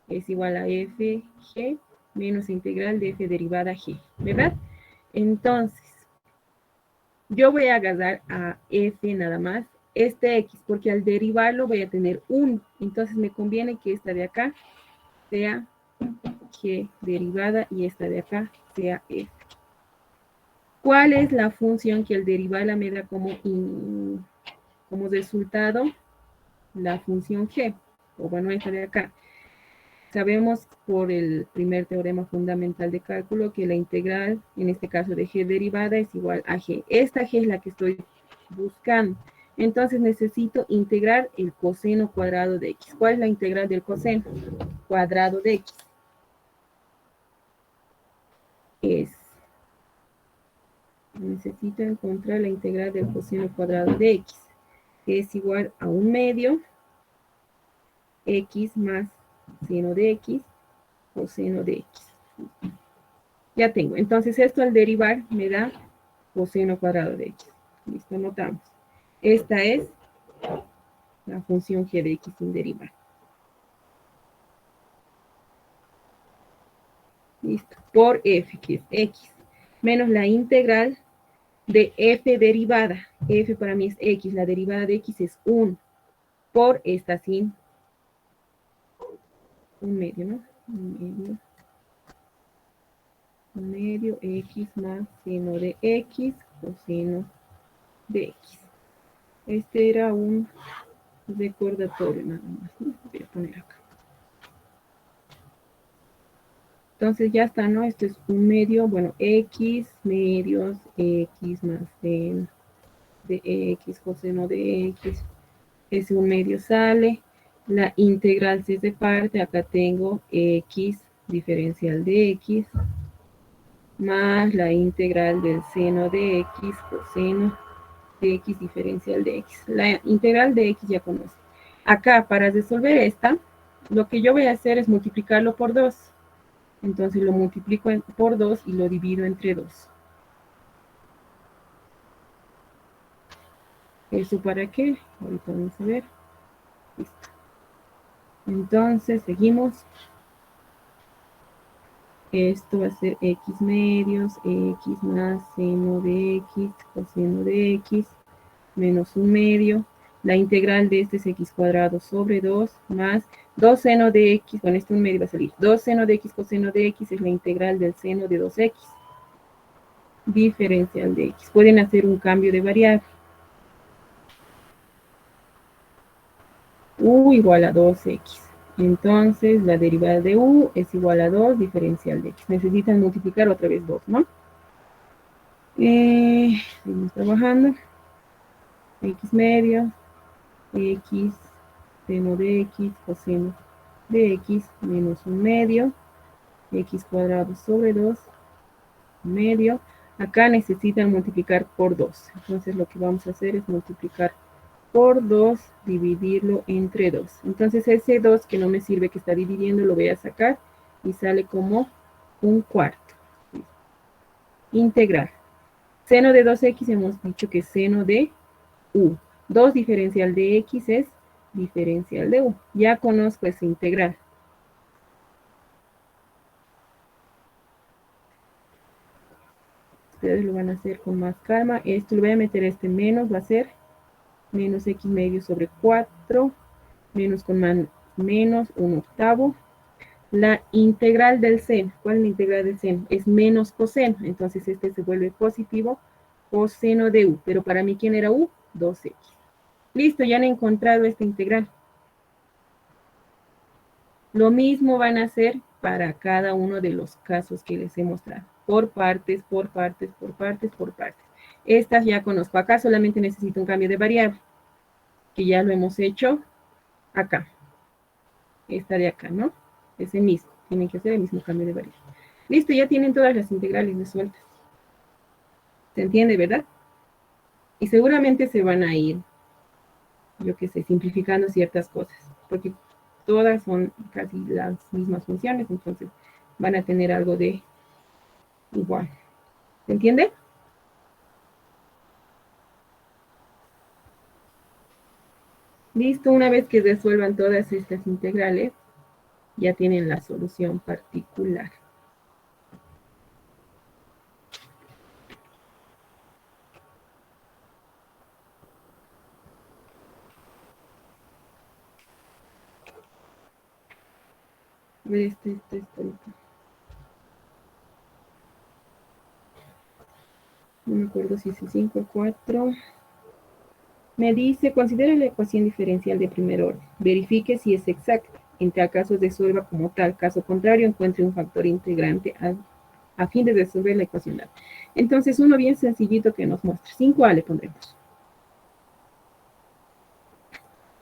es igual a fg menos integral de f derivada g, ¿verdad? Entonces, yo voy a agarrar a f nada más, este x, porque al derivarlo voy a tener 1. Entonces me conviene que esta de acá sea g derivada y esta de acá sea f. ¿Cuál es la función que al derivarla me da como resultado? La función g, o bueno, esta de acá. Sabemos por el primer teorema fundamental de cálculo que la integral, en este caso de g derivada, es igual a g. Esta g es la que estoy buscando. Entonces necesito integrar el coseno cuadrado de x. ¿Cuál es la integral del coseno cuadrado de x? Necesito encontrar la integral del coseno cuadrado de x, que es igual a 1/2 x más seno de x coseno de x. Ya tengo. Entonces esto al derivar me da coseno cuadrado de x. Listo, anotamos. Esta es la función g de x sin derivar. Listo. Por f, que es x, menos la integral de f derivada. F para mí es x, la derivada de x es 1. Por esta sin 1/2, ¿no? 1/2 x más seno de x coseno de x. Este era un recordatorio nada más, ¿no? Voy a poner acá. Entonces ya está, ¿no? Esto es 1/2, bueno, x medios x más seno de x coseno de x. Ese 1/2 sale. La integral se separte. Acá tengo x diferencial de x más la integral del seno de x coseno de x diferencial de x. La integral de x ya conozco. Acá, para resolver esta, lo que yo voy a hacer es multiplicarlo por 2. Entonces lo multiplico por 2 y lo divido entre 2. ¿Eso para qué? Ahorita vamos a ver. Listo. Entonces, seguimos. Esto va a ser x medios, x más seno de x, coseno de x, menos 1/2. La integral de este es x cuadrado sobre 2, más 2 seno de x, con este 1/2 va a salir 2 seno de x coseno de x, es la integral del seno de 2x. Diferencial de x. Pueden hacer un cambio de variable. U igual a 2x. Entonces, la derivada de u es igual a 2 diferencial de x. Necesitan multiplicar otra vez 2, ¿no? Seguimos trabajando. X medio, x, seno de x, coseno de x, menos 1/2, x cuadrado sobre 2, medio. Acá necesitan multiplicar por 2. Entonces, lo que vamos a hacer es multiplicar por 2, dividirlo entre 2. Entonces ese 2 que no me sirve, que está dividiendo, lo voy a sacar y sale como 1/4. Integral. Seno de 2x hemos dicho que es seno de u. 2 diferencial de x es diferencial de u. Ya conozco esa integral. Ustedes lo van a hacer con más calma. Esto lo voy a meter este menos, va a ser menos x medio sobre 4, menos con menos 1/8. La integral del seno. ¿Cuál es la integral del seno? Es menos coseno. Entonces este se vuelve positivo, coseno de u. Pero para mí, ¿quién era u? 2x. Listo, ya han encontrado esta integral. Lo mismo van a hacer para cada uno de los casos que les he mostrado. Por partes, por partes, por partes, por partes. Estas ya conozco. Acá solamente necesito un cambio de variable, que ya lo hemos hecho acá. Esta de acá, ¿no? Ese mismo. Tienen que hacer el mismo cambio de variable. Listo, ya tienen todas las integrales resueltas. ¿Se entiende, verdad? Y seguramente se van a ir, yo qué sé, simplificando ciertas cosas. Porque todas son casi las mismas funciones, entonces van a tener algo de igual. ¿Se entiende? Listo, una vez que resuelvan todas estas integrales, ya tienen la solución particular. Este. No me acuerdo si es 5 o 4. Me dice, considere la ecuación diferencial de primer orden. Verifique si es exacta. En tal caso, resuelva como tal. Caso contrario, encuentre un factor integrante a fin de resolver la ecuación dada. Entonces, uno bien sencillito que nos muestra. 5a le pondremos.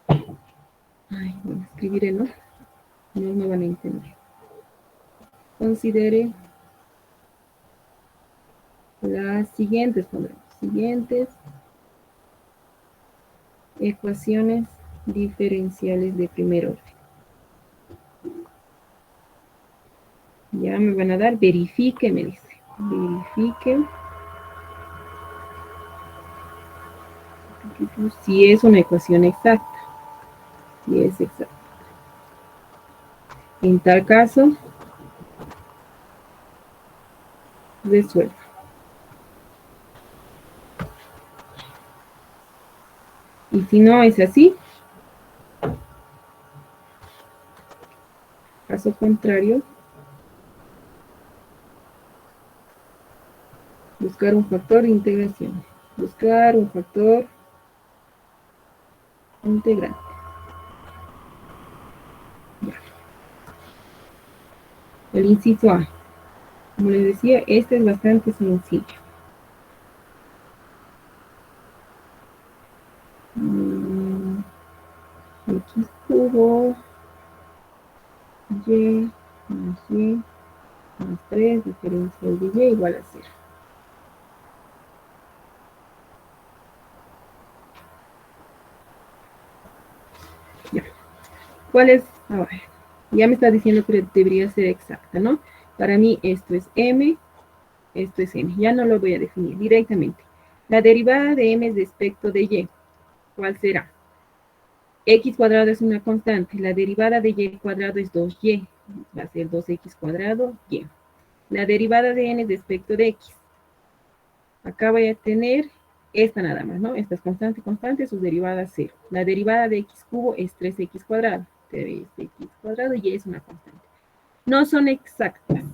Ay, bueno, escribiré, ¿no? No me van a entender. Considere las siguientes, pondremos. Siguientes ecuaciones diferenciales de primer orden. Ya me van a dar, verifique, me dice. Verifique si es una ecuación exacta. Si es exacta. En tal caso, resuelva. Y si no es así, caso contrario, buscar un factor de integración. Buscar un factor integrante. Ya. El inciso A. Como les decía, este es bastante sencillo. X cubo y más 3 diferencial de y igual a 0. Ya. ¿Cuál es? A ver, ya me está diciendo que debería ser exacta, ¿no? Para mí esto es m, esto es m. Ya no lo voy a definir directamente. La derivada de m respecto de y, ¿cuál será? X cuadrado es una constante. La derivada de y cuadrado es 2y. Va a ser 2x cuadrado y. La derivada de n respecto de x. Acá voy a tener esta nada más, ¿no? Esta es constante, su derivada 0. La derivada de x cubo es 3x cuadrado. 3x cuadrado y es una constante. No son exactas.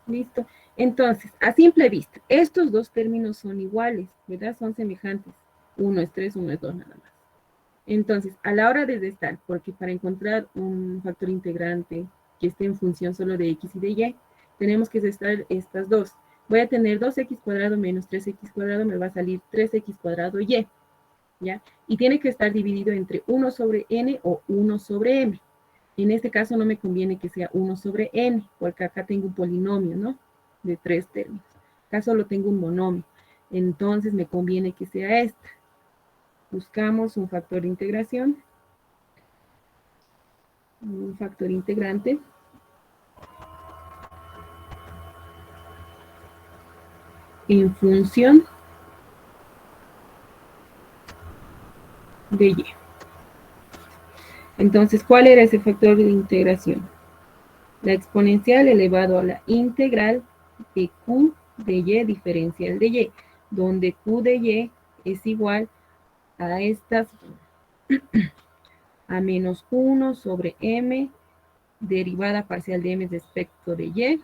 Listo. Entonces, a simple vista, estos dos términos son iguales, ¿verdad? Son semejantes. Uno es 3, uno es 2 nada más. Entonces, a la hora de restar, porque para encontrar un factor integrante que esté en función solo de x y de y, tenemos que restar estas dos. Voy a tener 2x cuadrado menos 3x cuadrado, me va a salir 3x cuadrado y, ¿ya? Y tiene que estar dividido entre 1 sobre n o 1 sobre m. En este caso no me conviene que sea 1 sobre n, porque acá tengo un polinomio, ¿no? De 3 términos. Acá solo tengo un monomio. Entonces me conviene que sea esta. Buscamos un factor de integración. Un factor integrante. En función de y. Entonces, ¿cuál era ese factor de integración? La exponencial elevado a la integral de q de y diferencial de y, donde q de y es igual a estas a menos 1 sobre m, derivada parcial de m respecto de y,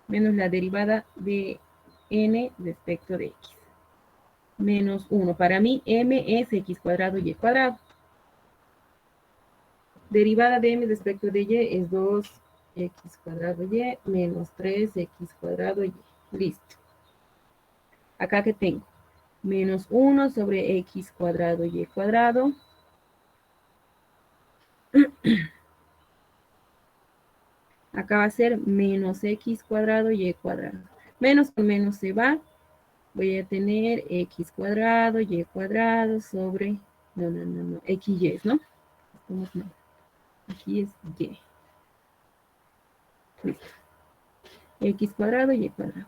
menos la derivada de n respecto de x. Menos 1. Para mí, m es x cuadrado y cuadrado. Derivada de m respecto de y es 2x cuadrado y menos 3x cuadrado y. Listo. Acá que tengo menos 1 sobre x cuadrado y cuadrado. Acá va a ser menos x cuadrado y cuadrado. Menos con menos se va. Voy a tener x cuadrado y cuadrado sobre... No. XY, ¿no? No. Aquí es y. Listo. X cuadrado y cuadrado.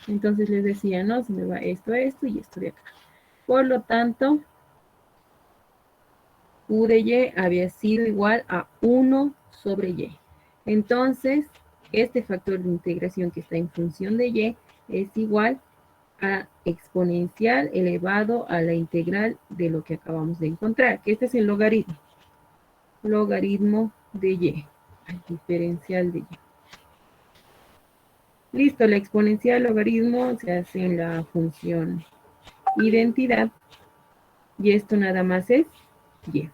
Entonces les decía, no, se me va esto y esto de acá. Por lo tanto, U de Y había sido igual a 1 sobre Y. Entonces, este factor de integración que está en función de Y es igual a exponencial elevado a la integral de lo que acabamos de encontrar, que este es el logaritmo. Logaritmo de Y, el diferencial de Y. Listo, la exponencial logaritmo se hace en la función identidad y esto nada más es Y.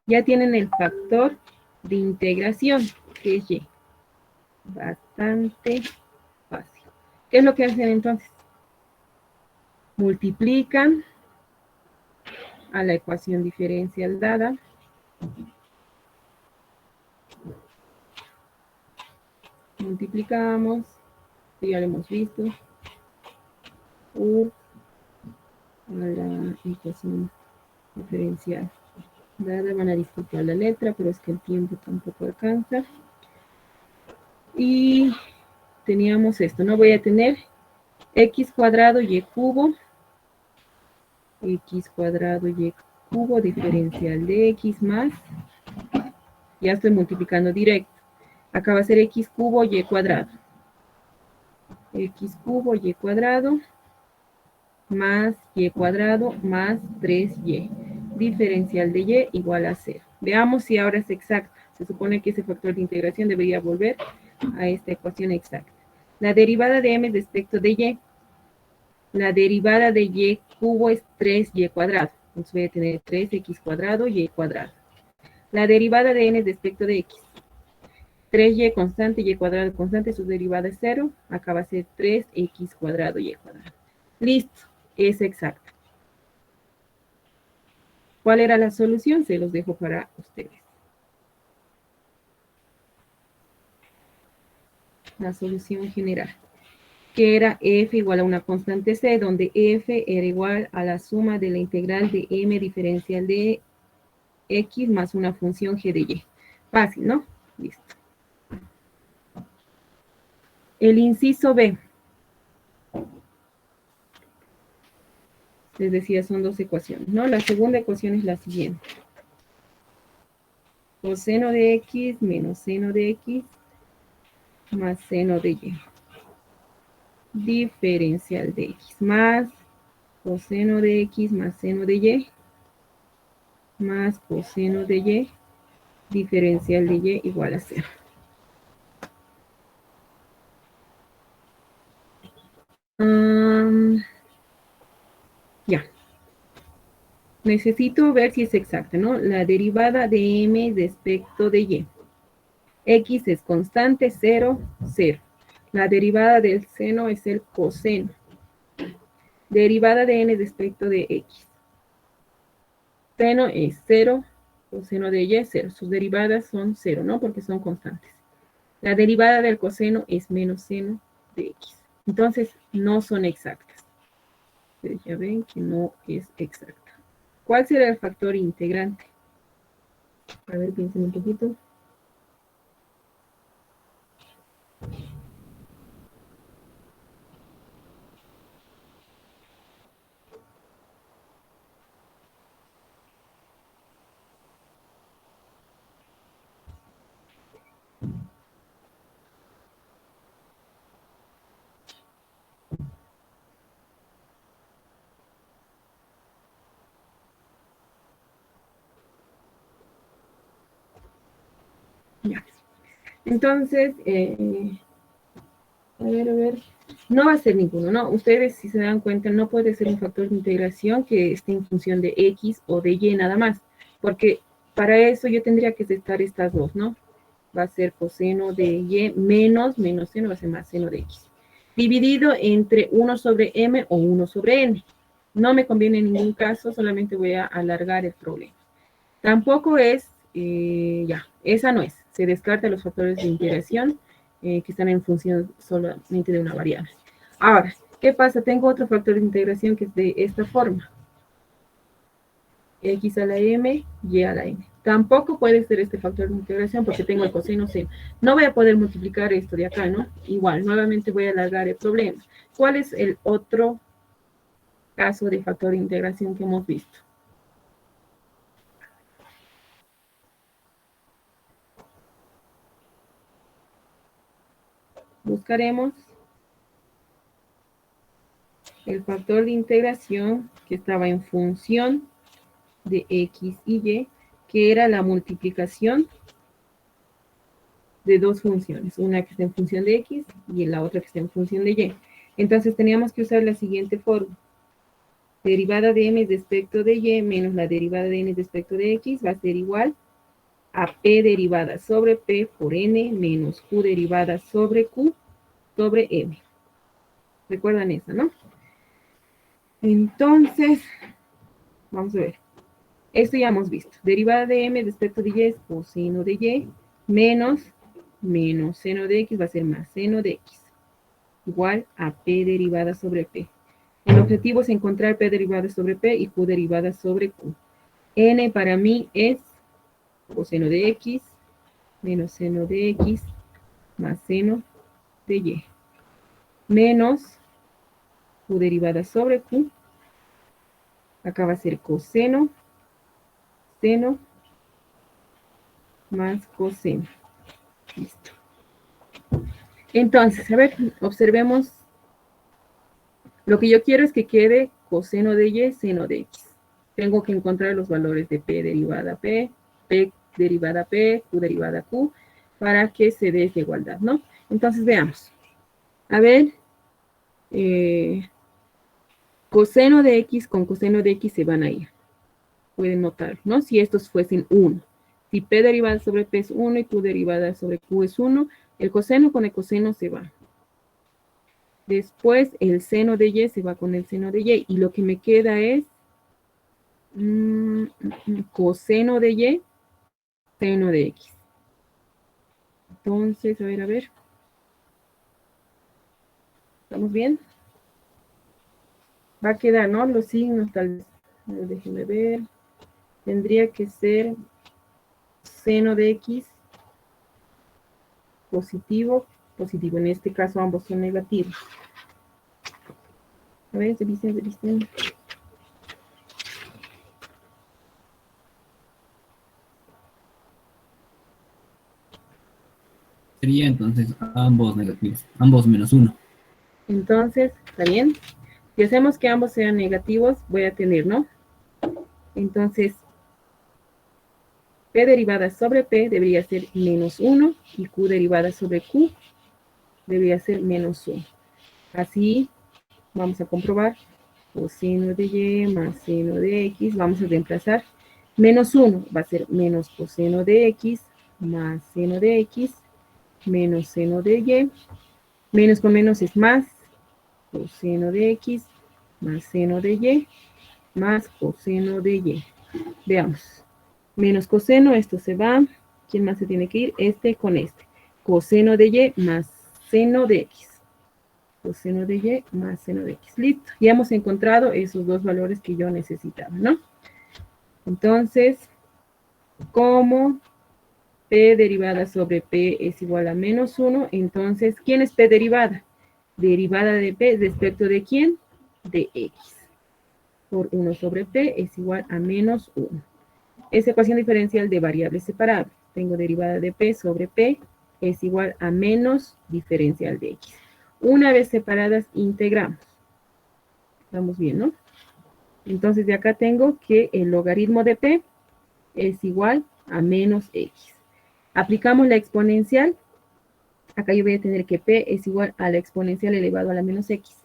Ya tienen el factor de integración, que es Y. Bastante fácil. ¿Qué es lo que hacen entonces? Multiplican a la ecuación diferencial dada. Multiplicamos, ya lo hemos visto, U a la ecuación diferencial dada. Van a disculpar la letra, pero es que el tiempo tampoco alcanza. Y teníamos esto, ¿no? Voy a tener x cuadrado y cubo, x cuadrado y cubo diferencial de x más, ya estoy multiplicando directo. Acá va a ser x cubo y cuadrado. X cubo y cuadrado más y cuadrado más 3y. Diferencial de y igual a 0. Veamos si ahora es exacta. Se supone que ese factor de integración debería volver a esta ecuación exacta. La derivada de m respecto de y. La derivada de y cubo es 3y cuadrado. Entonces voy a tener 3x cuadrado y cuadrado. La derivada de n respecto de x. 3y constante, y cuadrado constante, su derivada es 0. Acá va a ser 3x cuadrado y cuadrado. Listo, es exacta. ¿Cuál era la solución? Se los dejo para ustedes. La solución general, que era f igual a una constante c, donde f era igual a la suma de la integral de m diferencial de x más una función g de y. Fácil, ¿no? Listo. El inciso B. Les decía, son dos ecuaciones, ¿no? La segunda ecuación es la siguiente. Coseno de x menos seno de x más seno de y. Diferencial de x más coseno de x más seno de y más coseno de y, diferencial de y igual a 0. Ya. Necesito ver si es exacta, ¿no? La derivada de m respecto de y. X es constante, 0, 0. La derivada del seno es el coseno. Derivada de n respecto de x. Seno es 0, coseno de y es 0. Sus derivadas son 0, ¿no? Porque son constantes. La derivada del coseno es menos seno de x. Entonces, no son exactas. Ustedes ya ven que no es exacta. ¿Cuál será el factor integrante? A ver, piensen un poquito. Entonces, a ver, no va a ser ninguno, ¿no? Ustedes, si se dan cuenta, no puede ser un factor de integración que esté en función de X o de Y nada más, porque para eso yo tendría que restar estas dos, ¿no? Va a ser coseno de Y menos seno, va a ser más seno de X. Dividido entre 1 sobre M o 1 sobre N. No me conviene en ningún caso, solamente voy a alargar el problema. Tampoco es, esa no es. Se descarta los factores de integración que están en función solamente de una variable. Ahora, ¿qué pasa? Tengo otro factor de integración que es de esta forma. X a la M, Y a la N. Tampoco puede ser este factor de integración porque tengo el coseno seno. No voy a poder multiplicar esto de acá, ¿no? Igual, nuevamente voy a alargar el problema. ¿Cuál es el otro caso de factor de integración que hemos visto? Buscaremos el factor de integración que estaba en función de X y Y, que era la multiplicación de dos funciones, una que está en función de X y la otra que está en función de Y. Entonces teníamos que usar la siguiente forma. Derivada de M respecto de Y menos la derivada de N respecto de X va a ser igual a P derivada sobre P por N menos Q derivada sobre Q sobre M. ¿Recuerdan esa, no? Entonces, vamos a ver. Esto ya hemos visto. Derivada de M respecto de Y es coseno de Y menos seno de X va a ser más seno de X. Igual a P derivada sobre P. El objetivo es encontrar P derivada sobre P y Q derivada sobre Q. N para mí es coseno de X menos seno de X más seno de Y. Menos Q derivada sobre Q. Acá va a ser coseno, seno, más coseno. Listo. Entonces, a ver, observemos. Lo que yo quiero es que quede coseno de Y, seno de X. Tengo que encontrar los valores de P derivada P, P derivada P, Q derivada Q, para que se dé esta igualdad, ¿no? Entonces, veamos. A ver, coseno de X con coseno de X se van a ir. Pueden notar, ¿no? Si estos fuesen 1. Si P derivada sobre P es 1 y Q derivada sobre Q es 1, el coseno con el coseno se va. Después el seno de Y se va con el seno de Y. Y lo que me queda es coseno de Y, seno de X. Entonces, a ver. ¿Estamos bien? Va a quedar, ¿no? Los signos tal vez. Déjenme ver. Tendría que ser seno de X positivo. En este caso ambos son negativos. A ver, se dicen. Sería entonces ambos negativos, ambos menos 1. Entonces, ¿está bien? Si hacemos que ambos sean negativos, voy a tener, ¿no? Entonces, P derivada sobre P debería ser menos 1 y Q derivada sobre Q debería ser menos 1. Así, vamos a comprobar. Coseno de Y más seno de X, vamos a reemplazar. Menos 1 va a ser menos coseno de X más seno de X menos seno de Y. Menos con menos es más. Coseno de X más seno de Y más coseno de Y. Veamos. Menos coseno, esto se va. ¿Quién más se tiene que ir? Este con este. Coseno de Y más seno de X. Coseno de Y más seno de X. Listo. Ya hemos encontrado esos dos valores que yo necesitaba, ¿no? Entonces, como P derivada sobre P es igual a menos 1, entonces, ¿quién es P derivada? Derivada de P respecto de ¿quién? De X. Por 1 sobre P es igual a menos 1. Es ecuación diferencial de variables separadas. Tengo derivada de P sobre P es igual a menos diferencial de X. Una vez separadas, integramos. Estamos bien, ¿no? Entonces, de acá tengo que el logaritmo de P es igual a menos X. Aplicamos la exponencial Acá yo voy a tener que P es igual a la exponencial elevado a la menos X.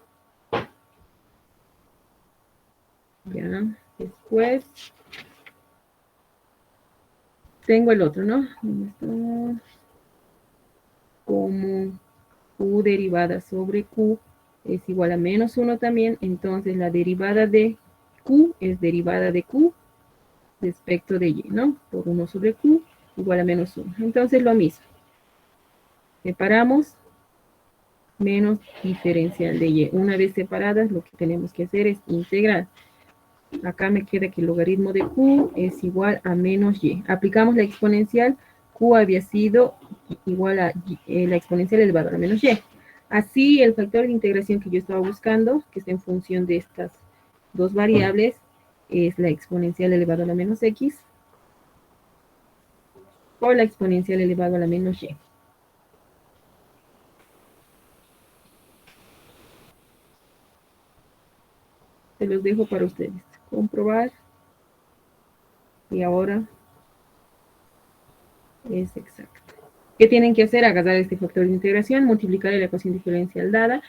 Ya, después tengo el otro, ¿no? ¿Dónde está? Como Q derivada sobre Q es igual a menos 1 también, entonces la derivada de Q es derivada de Q respecto de Y, ¿no? Por 1 sobre Q igual a menos 1. Entonces lo mismo. Separamos menos diferencial de Y. Una vez separadas, lo que tenemos que hacer es integrar. Acá me queda que el logaritmo de Q es igual a menos Y. Aplicamos la exponencial. Q había sido igual a la exponencial elevado a la menos Y. Así, el factor de integración que yo estaba buscando, que es en función de estas dos variables, es la exponencial elevado a la menos X por la exponencial elevado a la menos Y. Se los dejo para ustedes comprobar. Y ahora es exacto. ¿Qué tienen que hacer? Agarrar este factor de integración, multiplicar la ecuación diferencial dada,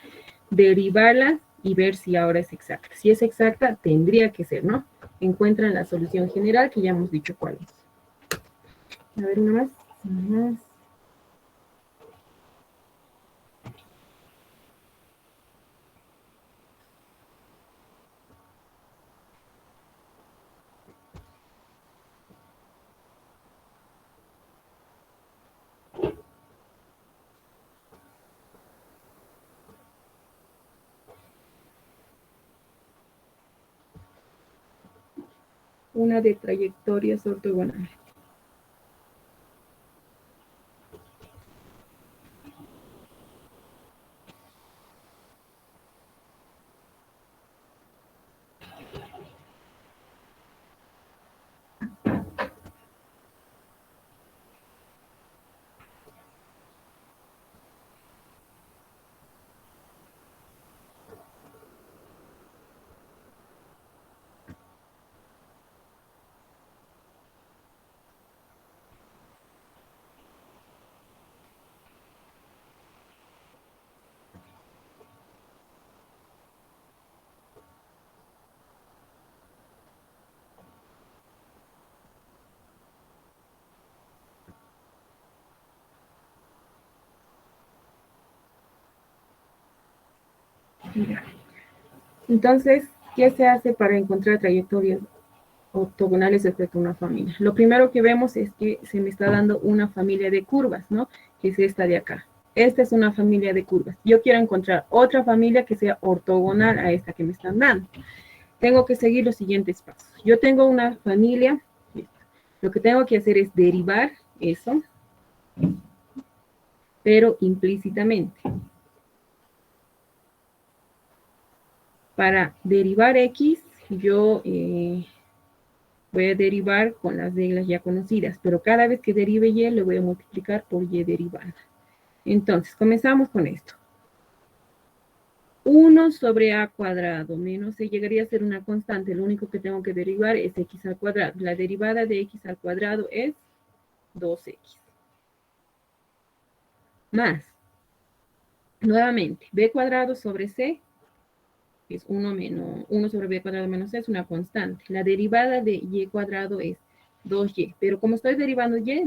derivarla y ver si ahora es exacta. Si es exacta, tendría que ser, ¿no? Encuentran la solución general que ya hemos dicho cuál es. A ver, una más. Una más. Una de trayectorias ortogonales. Entonces, ¿qué se hace para encontrar trayectorias ortogonales respecto a una familia? Lo primero que vemos es que se me está dando una familia de curvas, ¿no? Que es esta de acá. Esta es una familia de curvas. Yo quiero encontrar otra familia que sea ortogonal a esta que me están dando. Tengo que seguir los siguientes pasos. Yo tengo una familia. Lo que tengo que hacer es derivar eso, pero implícitamente. Para derivar X, yo voy a derivar con las reglas ya conocidas, pero cada vez que derive Y, le voy a multiplicar por Y derivada. Entonces, comenzamos con esto. 1 sobre A cuadrado menos C llegaría a ser una constante. Lo único que tengo que derivar es X al cuadrado. La derivada de X al cuadrado es 2X. Más, nuevamente, B cuadrado sobre C es 1 sobre B cuadrado menos C, es una constante. La derivada de Y cuadrado es 2Y, pero como estoy derivando Y,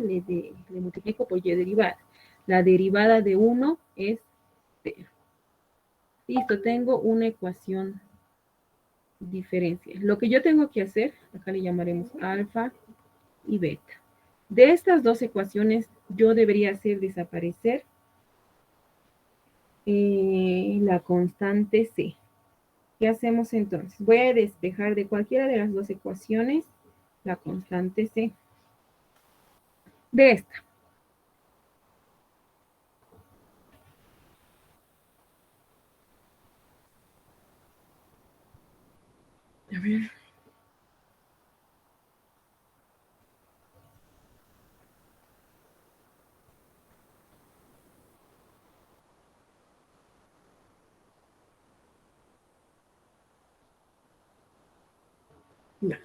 le multiplico por Y derivada. La derivada de 1 es 0. Listo, tengo una ecuación diferencial. Lo que yo tengo que hacer, acá le llamaremos alfa y beta. De estas dos ecuaciones, yo debería hacer desaparecer la constante C. ¿Qué hacemos entonces? Voy a despejar de cualquiera de las dos ecuaciones la constante C de esta. A ver. Ya.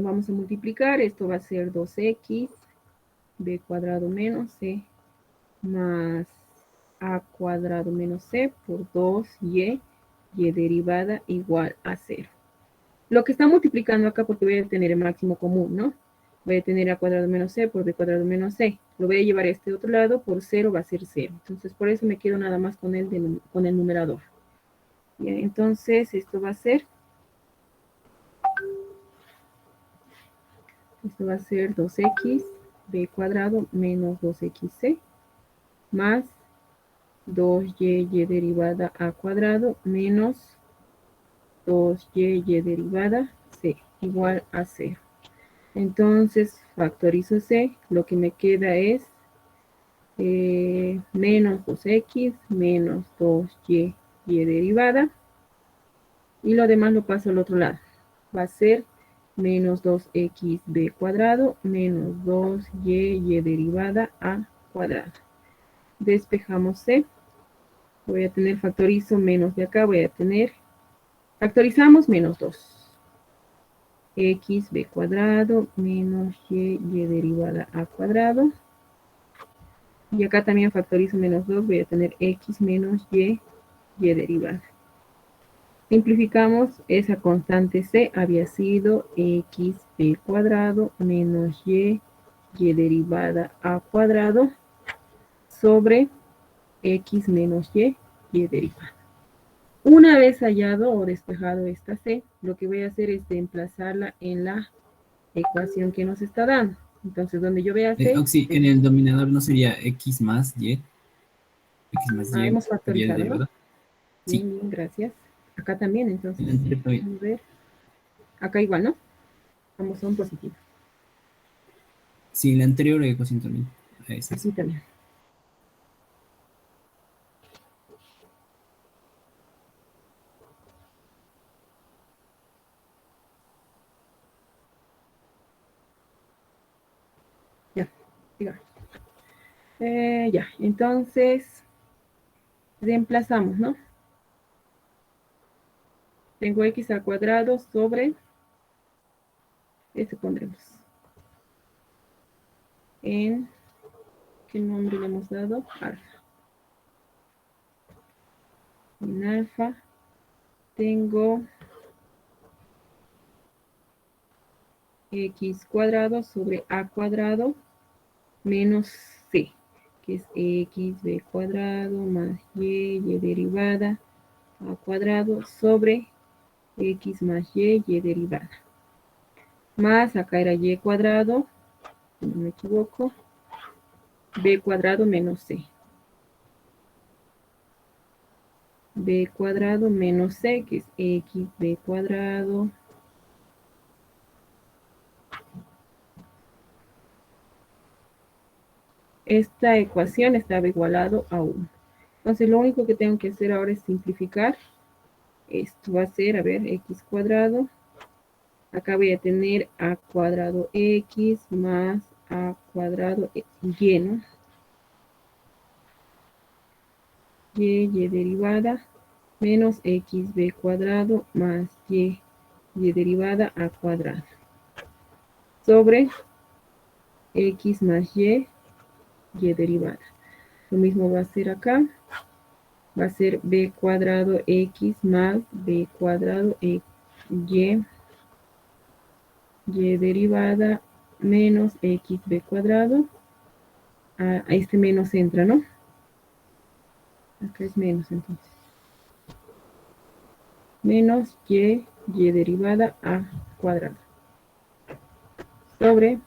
Vamos a multiplicar. Esto va a ser 2X b cuadrado menos c más a cuadrado menos c por 2y, y derivada igual a 0. Lo que está multiplicando acá, porque voy a tener el máximo común, ¿no? Voy a tener a cuadrado menos c por b cuadrado menos c. Lo voy a llevar a este otro lado, por 0 va a ser 0. Entonces, por eso me quedo nada más con el numerador. Bien, entonces, esto va a ser 2x b cuadrado menos 2xc más 2y derivada a cuadrado menos 2y derivada c igual a 0. Entonces, factorizo c, lo que me queda es menos 2x menos 2y derivada, y lo demás lo paso al otro lado. Va a ser menos 2xb cuadrado menos 2y derivada a cuadrado. Despejamos c. Voy a tener factorizo menos de acá, voy a tener, factorizamos menos 2. Xb cuadrado menos y derivada a cuadrado. Y acá también factorizo menos 2, voy a tener x menos y derivada. Simplificamos, esa constante c había sido xb cuadrado menos y derivada a cuadrado sobre x menos y derivada. Una vez hallado o despejado esta c, lo que voy a hacer es emplazarla en la ecuación que nos está dando. Entonces, donde yo vea c... Oxy, en el dominador no sería x más y. Hemos Y factorizado, ¿no? derivada. Sí. Bien, bien, gracias. Acá también, entonces. Vamos A ver. Acá igual, ¿no? Vamos a un positivo. Sí, la anterior ecuación también. Aquí también. Ya, sigamos. Ya, entonces reemplazamos, ¿no? Tengo x al cuadrado sobre, este pondremos. En, ¿qué nombre le hemos dado? Alfa. En alfa tengo x cuadrado sobre a cuadrado menos c, que es xb cuadrado más y derivada a cuadrado sobre x más y derivada. Más, acá era y cuadrado, si no me equivoco, b cuadrado menos c. B cuadrado menos c, que es xb cuadrado esta ecuación estaba igualado a 1. Entonces, lo único que tengo que hacer ahora es simplificar. Esto va a ser, a ver, x cuadrado. Acá voy a tener a cuadrado x más a cuadrado y, ¿no? Y derivada menos xb cuadrado más y derivada a cuadrado sobre x más y derivada. Lo mismo va a ser acá. Va a ser b cuadrado x más b cuadrado y derivada menos xb cuadrado. A este menos entra, ¿no? Acá es menos entonces. Menos y derivada a cuadrado. Sobre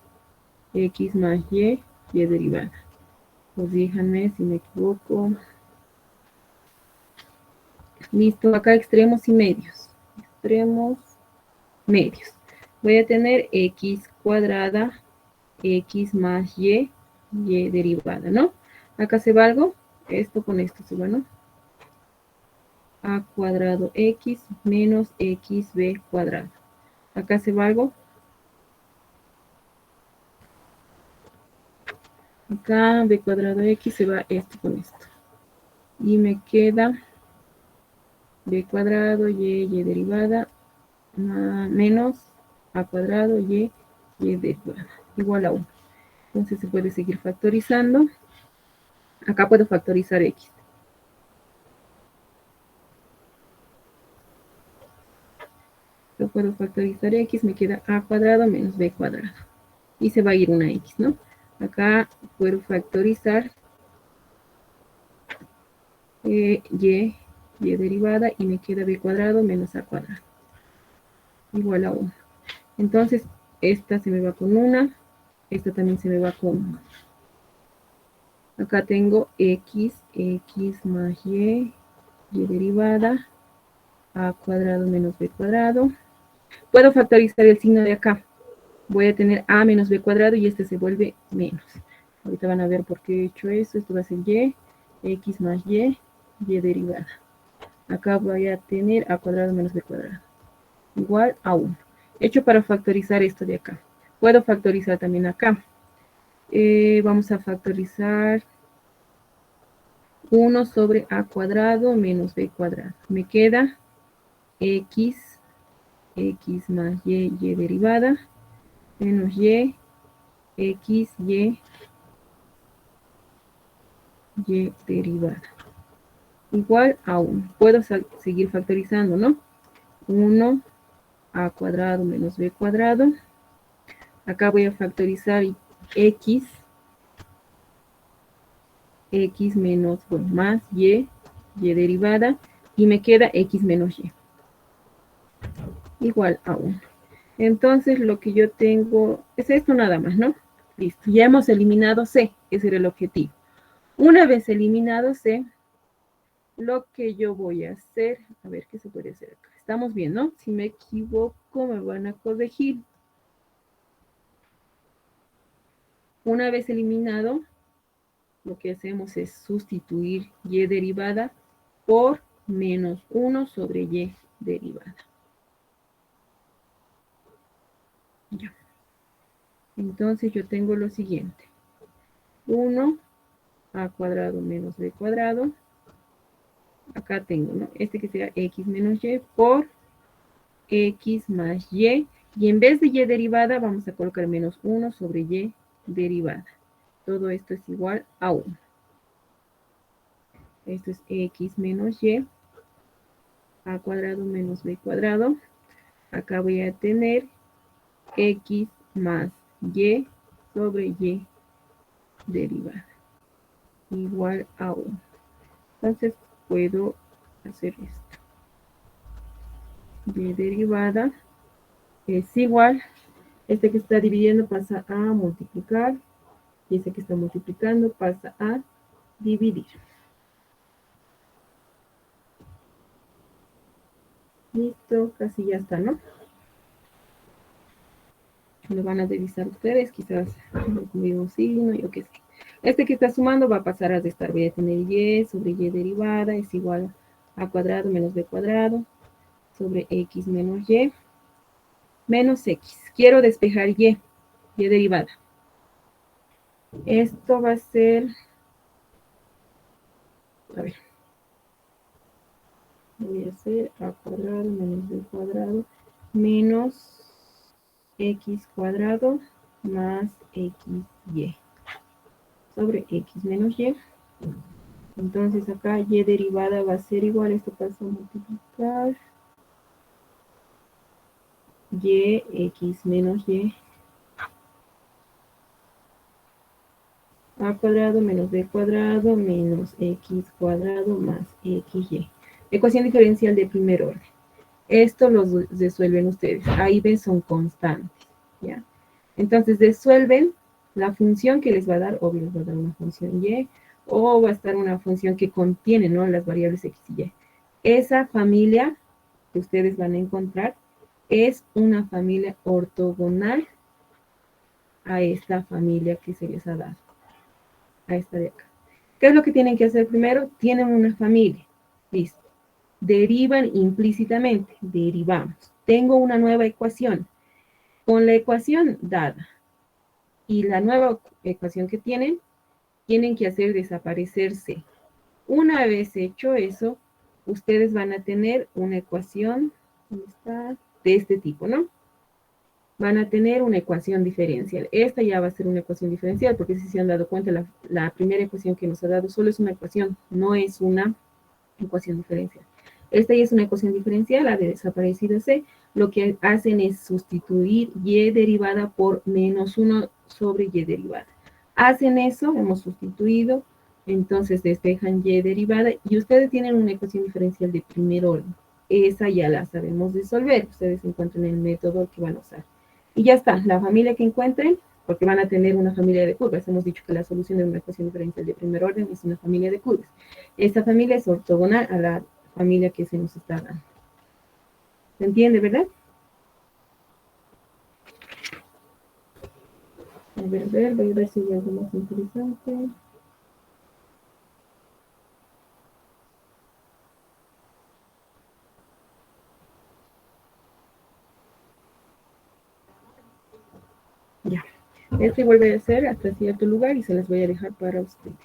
x más y derivada. Pues díganme si me equivoco. Listo, acá extremos y medios. Extremos, medios. Voy a tener x cuadrada, x más y derivada, ¿no? Acá se va algo, esto con esto se va, ¿no? A cuadrado x menos xb cuadrado. Acá se va algo. Acá b cuadrado x se va esto con esto. Y me queda b cuadrado y derivada menos a cuadrado y derivada igual a 1. Entonces se puede seguir factorizando. Acá puedo factorizar x. Yo puedo factorizar x, me queda a cuadrado menos b cuadrado. Y se va a ir una x, ¿no? Acá puedo factorizar y derivada y me queda b cuadrado menos a cuadrado. Igual a 1. Entonces, esta se me va con 1. Esta también se me va con 1. Acá tengo x más y derivada, a cuadrado menos b cuadrado. Puedo factorizar el signo de acá. Voy a tener a menos b cuadrado y este se vuelve menos. Ahorita van a ver por qué he hecho eso. Esto va a ser y, x más y derivada. Acá voy a tener a cuadrado menos b cuadrado. Igual a 1. Hecho para factorizar esto de acá. Puedo factorizar también acá. Vamos a factorizar 1 sobre a cuadrado menos b cuadrado. Me queda x más y derivada menos y, x, y derivada. Igual a 1. Puedo seguir factorizando, ¿no? 1 a cuadrado menos b cuadrado. Acá voy a factorizar x menos, bueno, más y derivada. Y me queda x menos y. Igual a 1. Entonces lo que yo tengo es esto nada más, ¿no? Listo. Ya hemos eliminado c. Ese era el objetivo. Una vez eliminado c, lo que yo voy a hacer, a ver qué se puede hacer acá. Estamos bien, ¿no? Si me equivoco, me van a corregir. Una vez eliminado, lo que hacemos es sustituir y derivada por menos 1 sobre y derivada. Ya. Entonces yo tengo lo siguiente. 1 a cuadrado menos b cuadrado. Acá tengo, ¿no? Este que sea x menos y por x más y. Y en vez de y derivada, vamos a colocar menos 1 sobre y derivada. Todo esto es igual a 1. Esto es x menos y a cuadrado menos b cuadrado. Acá voy a tener x más y sobre y derivada. Igual a 1. Entonces puedo hacer esto. Y derivada es igual. Este que está dividiendo pasa a multiplicar. Y este que está multiplicando pasa a dividir. Listo, casi ya está, ¿no? Lo van a revisar ustedes, quizás con un signo, yo qué sé. Este que está sumando va a pasar a restar. Voy a tener y sobre y derivada es igual a cuadrado menos b cuadrado sobre x menos y menos x. Quiero despejar y derivada. Esto va a ser, a ver, voy a hacer a cuadrado menos b cuadrado menos x cuadrado más xy sobre x menos y. Entonces acá y derivada va a ser igual, esto pasa a multiplicar y x menos y a cuadrado menos b cuadrado menos x cuadrado más xy. Ecuación diferencial de primer orden. Esto lo resuelven ustedes. Ahí ven, son constantes. ¿Ya? Entonces resuelven la función que les va a dar, obvio les va a dar una función y, o va a estar una función que contiene, ¿no?, las variables x y y. Esa familia que ustedes van a encontrar es una familia ortogonal a esta familia que se les ha dado. A esta de acá. ¿Qué es lo que tienen que hacer primero? Tienen una familia. Listo. Derivan implícitamente. Derivamos. Tengo una nueva ecuación. Con la ecuación dada y la nueva ecuación que tienen que hacer desaparecer C. Una vez hecho eso, ustedes van a tener una ecuación, ¿dónde está?, de este tipo, ¿no? van a tener una ecuación diferencial. Esta ya va a ser una ecuación diferencial, porque si se han dado cuenta, la primera ecuación que nos ha dado solo es una ecuación, no es una ecuación diferencial. Esta ya es una ecuación diferencial, ha desaparecido C. Lo que hacen es sustituir y derivada por menos 1 sobre y derivada. Hacen eso, hemos sustituido, entonces despejan y derivada, y ustedes tienen una ecuación diferencial de primer orden. Esa ya la sabemos resolver. Ustedes encuentran el método que van a usar. Y ya está, la familia que encuentren, porque van a tener una familia de curvas. Hemos dicho que la solución de una ecuación diferencial de primer orden es una familia de curvas. Esta familia es ortogonal a la familia que se nos está dando. ¿Se entiende, verdad? Voy a ver si hay algo más interesante. Ya. Este vuelve a ser hasta cierto lugar y se las voy a dejar para ustedes.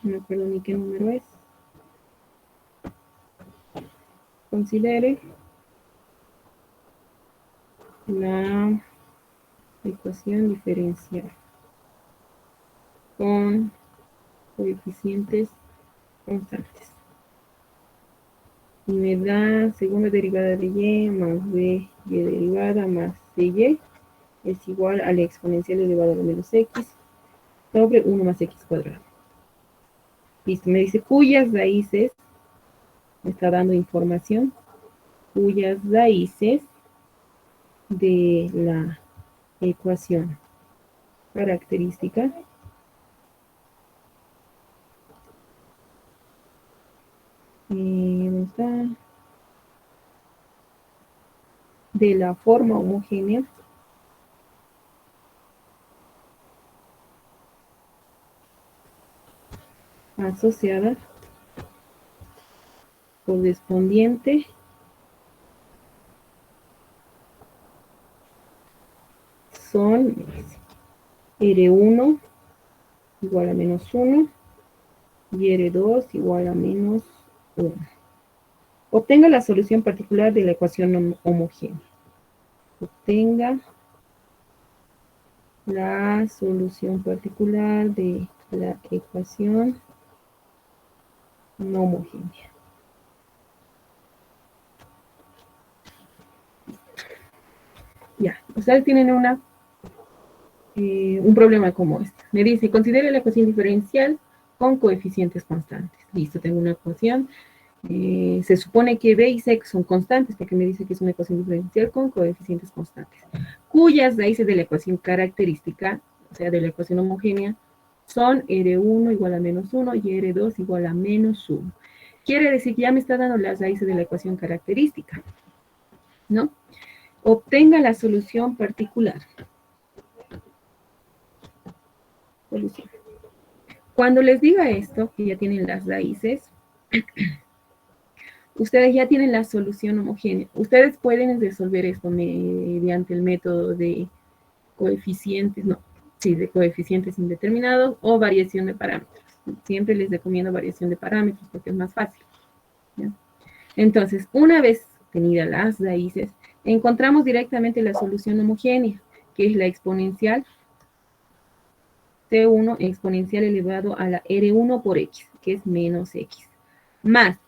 No me acuerdo ni qué número es. Considere la ecuación diferencial con coeficientes constantes. Y me da segunda derivada de y más b y derivada más dy es igual a la exponencial elevado a la menos x sobre 1 más x cuadrado. Listo, me dice cuyas raíces, me está dando información, cuyas raíces de la ecuación característica ¿dónde está? De la forma homogénea asociada correspondiente son R1 igual a menos 1 y R2 igual a menos 1. Obtenga la solución particular de la ecuación homogénea. Obtenga la solución particular de la ecuación no homogénea. Ya, ustedes tienen un problema como este. Me dice, considere la ecuación diferencial con coeficientes constantes. Listo, tengo una ecuación. Se supone que B y C son constantes, porque me dice que es una ecuación diferencial con coeficientes constantes, cuyas raíces de la ecuación característica, o sea, de la ecuación homogénea, son R1 igual a menos 1 y R2 igual a menos 1. Quiere decir que ya me está dando las raíces de la ecuación característica, ¿no? Obtenga la solución particular. Solución. Cuando les diga esto, que ya tienen las raíces, ustedes ya tienen la solución homogénea. Ustedes pueden resolver esto mediante el método de coeficientes, de coeficientes indeterminados o variación de parámetros. Siempre les recomiendo variación de parámetros porque es más fácil, ¿ya? Entonces, una vez tenidas las raíces, encontramos directamente la solución homogénea, que es la exponencial C1 exponencial elevado a la R1 por X, que es menos X. Más,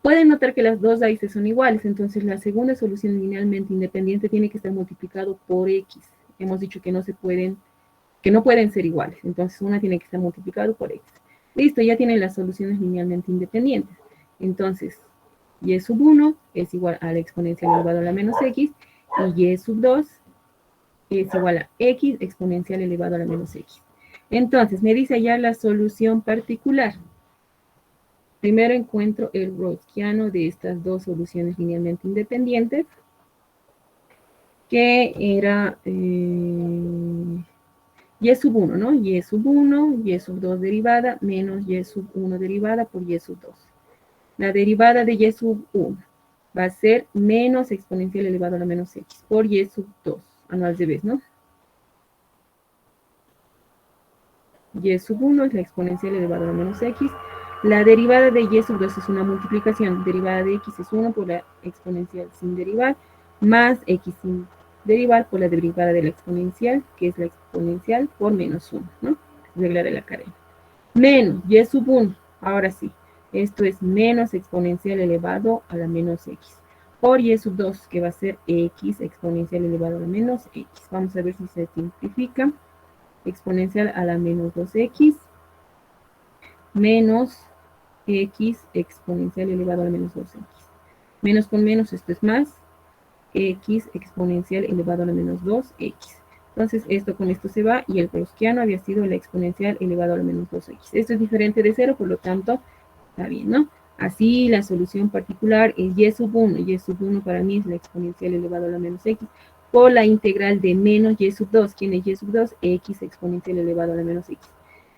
pueden notar que las dos raíces son iguales, entonces la segunda solución linealmente independiente tiene que estar multiplicado por X. Hemos dicho que no pueden ser iguales, entonces una tiene que estar multiplicado por X. Listo, ya tienen las soluciones linealmente independientes. Entonces, y sub 1 es igual a la exponencial elevado a la menos X, y y sub 2 es igual a X exponencial elevado a la menos X. Entonces, me dice ya la solución particular. Primero encuentro el Wronskiano de estas dos soluciones linealmente independientes, que era y sub 1, ¿no? Y sub 1, y sub 2 derivada, menos y sub 1 derivada por y sub 2. La derivada de y sub 1 va a ser menos exponencial elevado a la menos x por y sub 2. No al revés, ¿no? Y sub 1 es la exponencial elevado a la menos x. La derivada de y sub 2 es una multiplicación. Derivada de x es 1 por la exponencial sin derivar, más x sin derivar por la derivada de la exponencial, que es la exponencial por menos 1, ¿no? Regla de la cadena. Menos y sub 1, ahora sí, esto es menos exponencial elevado a la menos x, por y sub 2, que va a ser x exponencial elevado a la menos x. Vamos a ver si se simplifica. Exponencial a la menos 2x, menos x exponencial elevado a la menos 2x. Menos con menos, esto es más, x exponencial elevado a la menos 2x. Entonces, esto con esto se va y el gaussiano había sido la exponencial elevado a la menos 2x. Esto es diferente de 0, por lo tanto, está bien, ¿no? Así, la solución particular es y sub 1. Y sub 1 para mí es la exponencial elevado a la menos x por la integral de menos y sub 2. ¿Quién es y sub 2? X exponencial elevado a la menos x.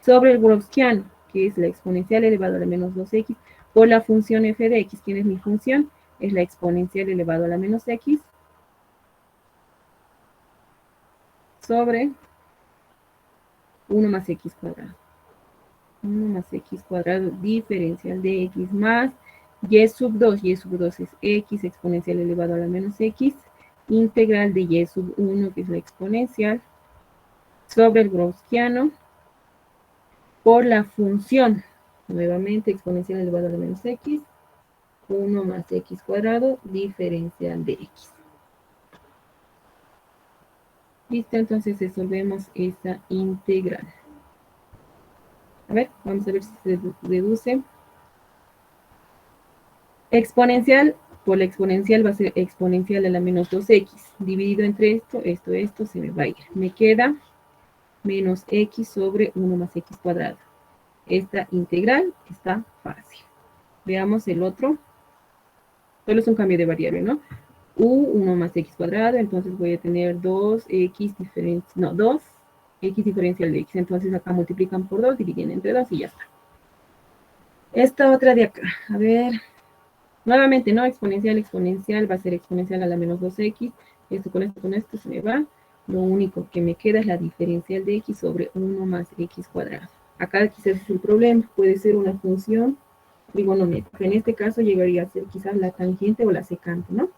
Sobre el gaussiano, que es la exponencial elevado a la menos 2x, por la función f de x. ¿Quién es mi función? Es la exponencial elevado a la menos x sobre 1 más x cuadrado. 1 más x cuadrado diferencial de x más y sub 2. Y sub 2 es x exponencial elevado a la menos x, integral de y sub 1, que es la exponencial, sobre el gaussiano, por la función, nuevamente exponencial elevado a la menos x, 1 más x cuadrado diferencial de x. Listo, entonces resolvemos esta integral. A ver, vamos a ver si se deduce. Exponencial, por la exponencial va a ser exponencial a la menos 2x. Dividido entre esto se me va a ir. Me queda menos x sobre 1 más x cuadrado. Esta integral está fácil. Veamos el otro. Solo es un cambio de variable, ¿no? 1 más x cuadrado, entonces voy a tener 2x diferencial de x. Entonces acá multiplican por 2, dividen entre 2 y ya está. Esta otra de acá, a ver, nuevamente, ¿no? Exponencial va a ser exponencial a la menos 2x. Esto con esto se me va. Lo único que me queda es la diferencial de x sobre 1 más x cuadrado. Acá quizás es el problema, puede ser una función trigonométrica. En este caso llegaría a ser quizás la tangente o la secante, ¿no?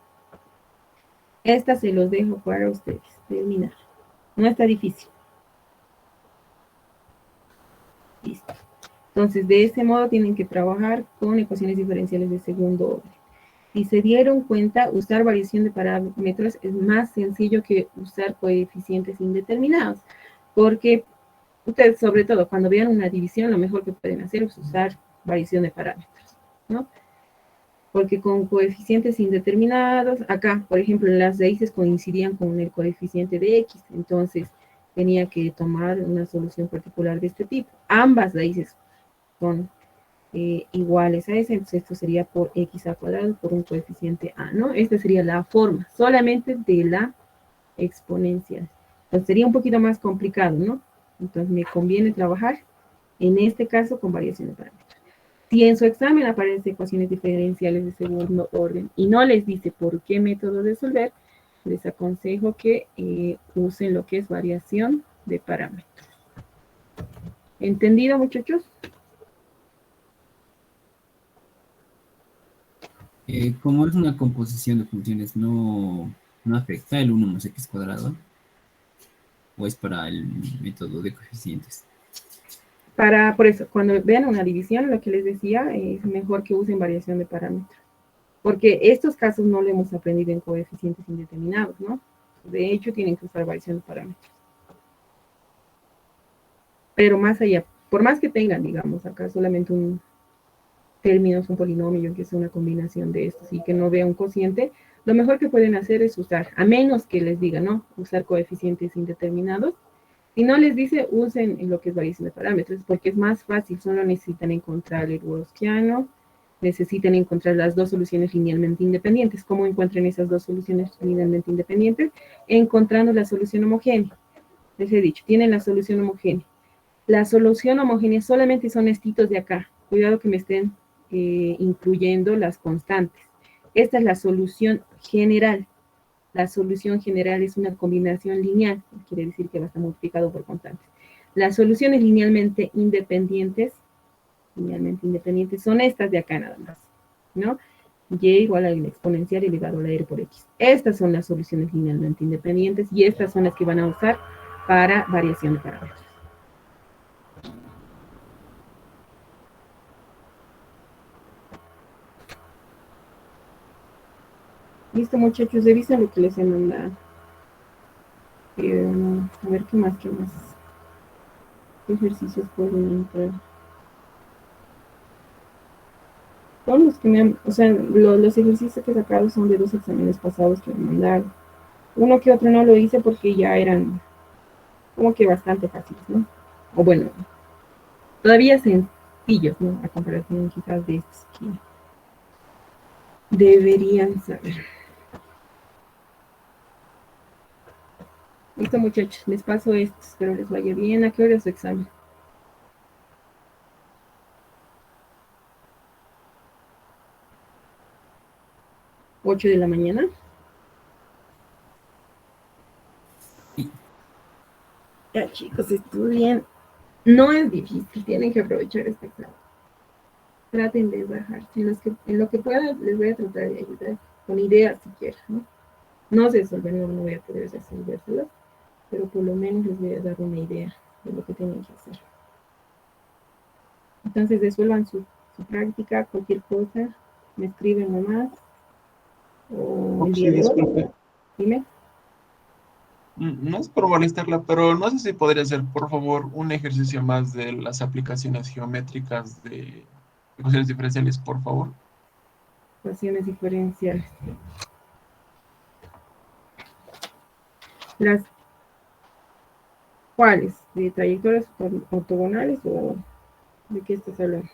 Esta se los dejo para ustedes terminar. No está difícil. Listo. Entonces, de ese modo tienen que trabajar con ecuaciones diferenciales de segundo orden. Si se dieron cuenta, usar variación de parámetros es más sencillo que usar coeficientes indeterminados, porque ustedes, sobre todo, cuando vean una división, lo mejor que pueden hacer es usar variación de parámetros, ¿no? Porque con coeficientes indeterminados, acá, por ejemplo, las raíces coincidían con el coeficiente de x, entonces tenía que tomar una solución particular de este tipo. Ambas raíces son iguales a ese, entonces esto sería por x al cuadrado por un coeficiente a, ¿no? Esta sería la forma solamente de la exponencial. Entonces sería un poquito más complicado, ¿no? Entonces me conviene trabajar en este caso con variación de parámetros. Si en su examen aparecen ecuaciones diferenciales de segundo orden y no les dice por qué método resolver, les aconsejo que usen lo que es variación de parámetros. ¿Entendido, muchachos? Como es una composición de funciones, no afecta el 1 más x cuadrado, o es para el método de coeficientes. Por eso, cuando vean una división, lo que les decía, es mejor que usen variación de parámetros. Porque estos casos no lo hemos aprendido en coeficientes indeterminados, ¿no? De hecho, tienen que usar variación de parámetros. Pero más allá, por más que tengan, digamos, acá solamente un término, un polinomio, que es una combinación de estos y que no vea un cociente, lo mejor que pueden hacer es usar, a menos que les diga, ¿no? Usar coeficientes indeterminados. Si no les dice, usen lo que es variación de parámetros, porque es más fácil, solo necesitan encontrar el gaussiano, necesitan encontrar las dos soluciones linealmente independientes. ¿Cómo encuentran esas dos soluciones linealmente independientes? Encontrando la solución homogénea. Les he dicho, tienen la solución homogénea. La solución homogénea solamente son estitos de acá. Cuidado que me estén incluyendo las constantes. Esta es la solución general. La solución general es una combinación lineal, quiere decir que va a estar multiplicado por constantes. Las soluciones linealmente independientes son estas de acá nada más, ¿no? y igual al exponencial elevado a la r por x. Estas son las soluciones linealmente independientes y estas son las que van a usar para variación de parámetros. Listo, muchachos, revisen lo que les he mandado. A ver qué más. ¿Qué ejercicios pueden entrar? Todos los que me han, o sea, los ejercicios que he sacado son de 2 exámenes pasados que me mandaron. Uno que otro no lo hice porque ya eran como que bastante fáciles, ¿no? O bueno, todavía sencillos, ¿no? A comparación quizás de estos que deberían saber. Listo, muchachos, les paso esto. Espero les vaya bien. ¿A qué hora es su examen? 8 de la mañana. Ya, chicos, estudien. No es difícil, tienen que aprovechar este examen. Traten de bajar. En lo que pueda, les voy a tratar de ayudar con ideas siquiera, ¿no? No sé resolver, no voy a poder resolverlas, pero por lo menos les voy a dar una idea de lo que tienen que hacer. Entonces, resuelvan su práctica, cualquier cosa, me escriben nomás, o el día Sí, de hoy. disculpe. Dime. No es por molestarla, pero no sé si podría hacer, por favor, un ejercicio más de las aplicaciones geométricas de ecuaciones diferenciales, por favor. Ecuaciones diferenciales. Las ¿cuáles? ¿De trayectorias ortogonales o de qué estás hablando?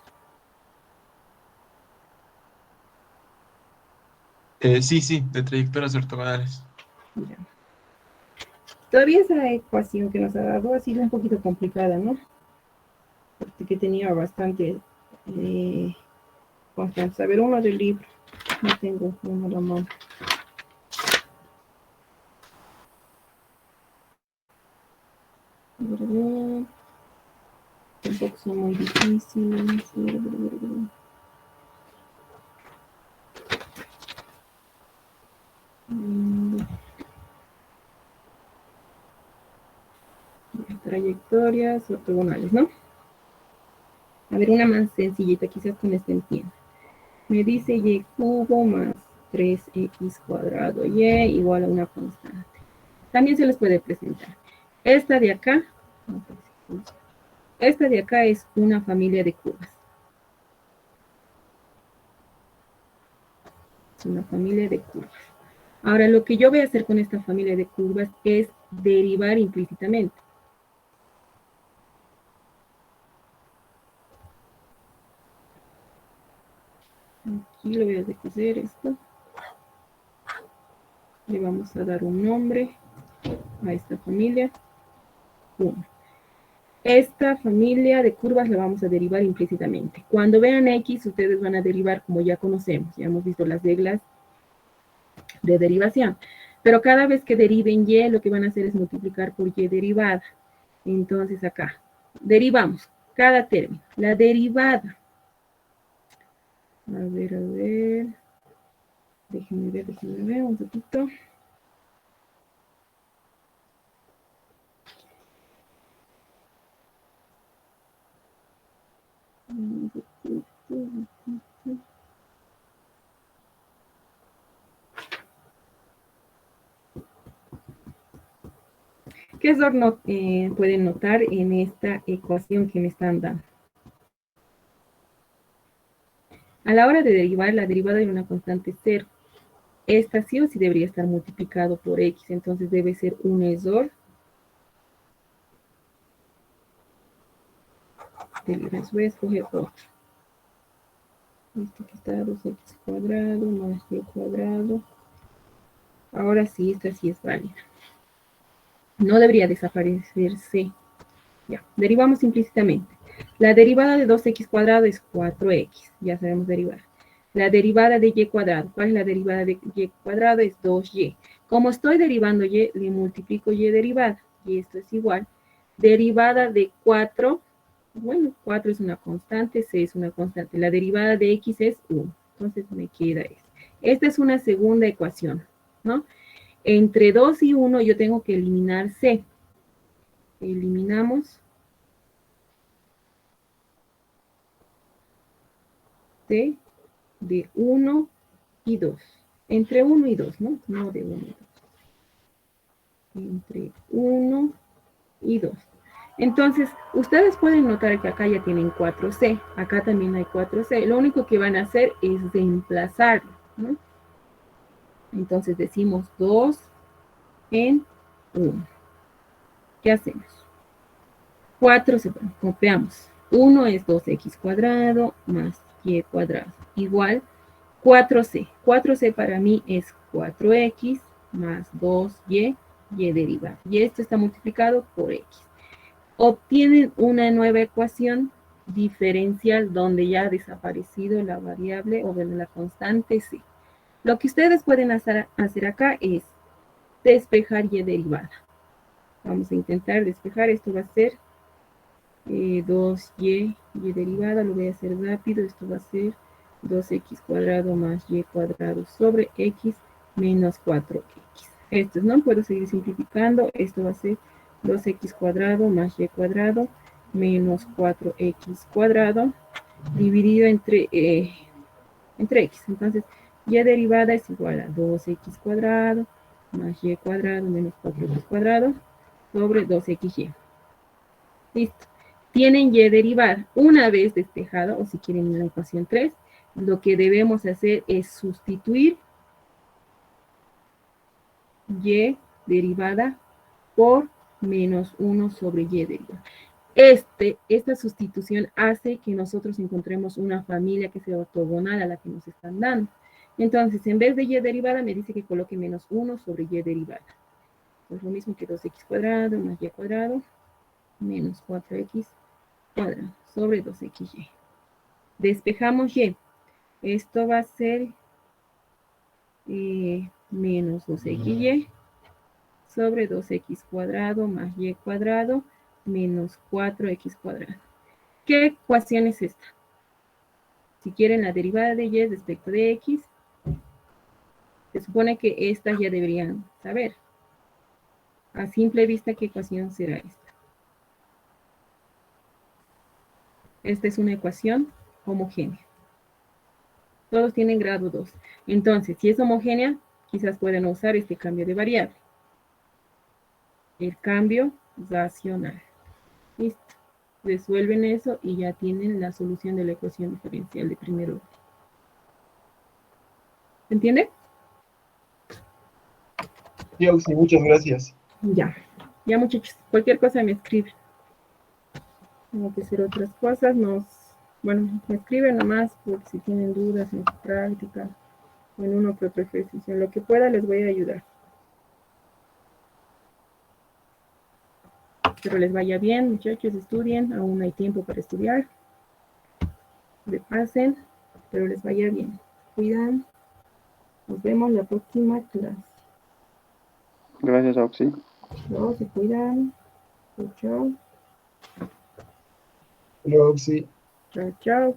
Sí, de trayectorias ortogonales. Ya. Todavía esa ecuación que nos ha dado ha sido un poquito complicada, ¿no? Porque tenía bastante constantes. A ver, uno del libro. No tengo uno a la mano. Tampoco son muy difíciles. Trayectorias ortogonales, ¿no? A ver, una más sencillita, quizás con este entiendo. Me dice y cubo más 3x cuadrado y igual a una constante. También se les puede presentar. Esta de acá, esta de acá es una familia de curvas. Es una familia de curvas. Ahora, lo que yo voy a hacer con esta familia de curvas es derivar implícitamente. Aquí lo voy a deshacer esto. Le vamos a dar un nombre a esta familia. 1. Esta familia de curvas la vamos a derivar implícitamente. Cuando vean X, ustedes van a derivar como ya conocemos. Ya hemos visto las reglas de derivación. Pero cada vez que deriven Y, lo que van a hacer es multiplicar por Y derivada. Entonces acá, derivamos cada término. La derivada. A ver. Déjenme ver un poquito. ¿Qué error pueden notar en esta ecuación que me están dando? A la hora de derivar, la derivada de una constante 0. Esta sí o sí debería estar multiplicado por X, entonces debe ser un error. Les voy a escoger otro. Esto que está 2x cuadrado más y cuadrado. Ahora sí, esta sí es válida. No debería desaparecerse. Ya, derivamos implícitamente. La derivada de 2x cuadrado es 4x. Ya sabemos derivar. La derivada de y cuadrado. ¿Cuál es la derivada de y cuadrado? Es 2y. Como estoy derivando y, le multiplico y derivada. Y esto es igual. Derivada de 4. Bueno, 4 es una constante, c es una constante. La derivada de x es 1. Entonces me queda esto. Esta es una segunda ecuación, ¿no? Entre 2 y 1 yo tengo que eliminar C. Eliminamos C de 1 y 2. Entre 1 y 2, ¿no? No de 1 y 2. Entre 1 y 2. Entonces, ustedes pueden notar que acá ya tienen 4C. Acá también hay 4C. Lo único que van a hacer es reemplazarlo, ¿no? Entonces decimos 2 en 1. ¿Qué hacemos? 4 se copiamos. 1 es 2x cuadrado más y cuadrado. Igual 4c. 4c para mí es 4x más 2y, y derivada. Y esto está multiplicado por x. Obtienen una nueva ecuación diferencial donde ya ha desaparecido la variable o la constante c. Lo que ustedes pueden hacer acá es despejar y derivada. Vamos a intentar despejar. Esto va a ser 2y, y derivada. Lo voy a hacer rápido. Esto va a ser 2x cuadrado más y cuadrado sobre x menos 4x. Esto, ¿no? Puedo seguir simplificando. Esto va a ser 2x cuadrado más y cuadrado menos 4x cuadrado dividido entre x. Entonces, y derivada es igual a 2x cuadrado más y cuadrado menos 4x cuadrado sobre 2xy. Listo. Tienen y derivada. Una vez despejado, o si quieren la ecuación 3, lo que debemos hacer es sustituir y derivada por menos 1 sobre y derivada. Esta sustitución hace que nosotros encontremos una familia que sea ortogonal a la que nos están dando. Entonces, en vez de y derivada, me dice que coloque menos 1 sobre y derivada. Es lo mismo que 2x cuadrado más y cuadrado menos 4x cuadrado sobre 2xy. Despejamos y. Esto va a ser menos 2xy sobre 2x cuadrado más y cuadrado menos 4x cuadrado. ¿Qué ecuación es esta? Si quieren la derivada de y respecto de x, se supone que estas ya deberían saber. A simple vista, ¿qué ecuación será esta? Esta es una ecuación homogénea. Todos tienen grado 2. Entonces, si es homogénea, quizás pueden usar este cambio de variable. El cambio racional. Listo. Resuelven eso y ya tienen la solución de la ecuación diferencial de primer orden. ¿Se entiende? Sí, muchas gracias. Ya. Ya, muchachos. Cualquier cosa me escriben. Tengo que hacer otras cosas. Bueno, me escriben nomás por si tienen dudas en su práctica o en uno que otro ejercicio. En lo que pueda les voy a ayudar. Pero les vaya bien, muchachos, estudien. Aún hay tiempo para estudiar. Repasen, pero les vaya bien. Cuidan. Nos vemos la próxima clase. Gracias, Oxy. Todos se cuidan. Chao, chao. Luego, sí. Chao, chao.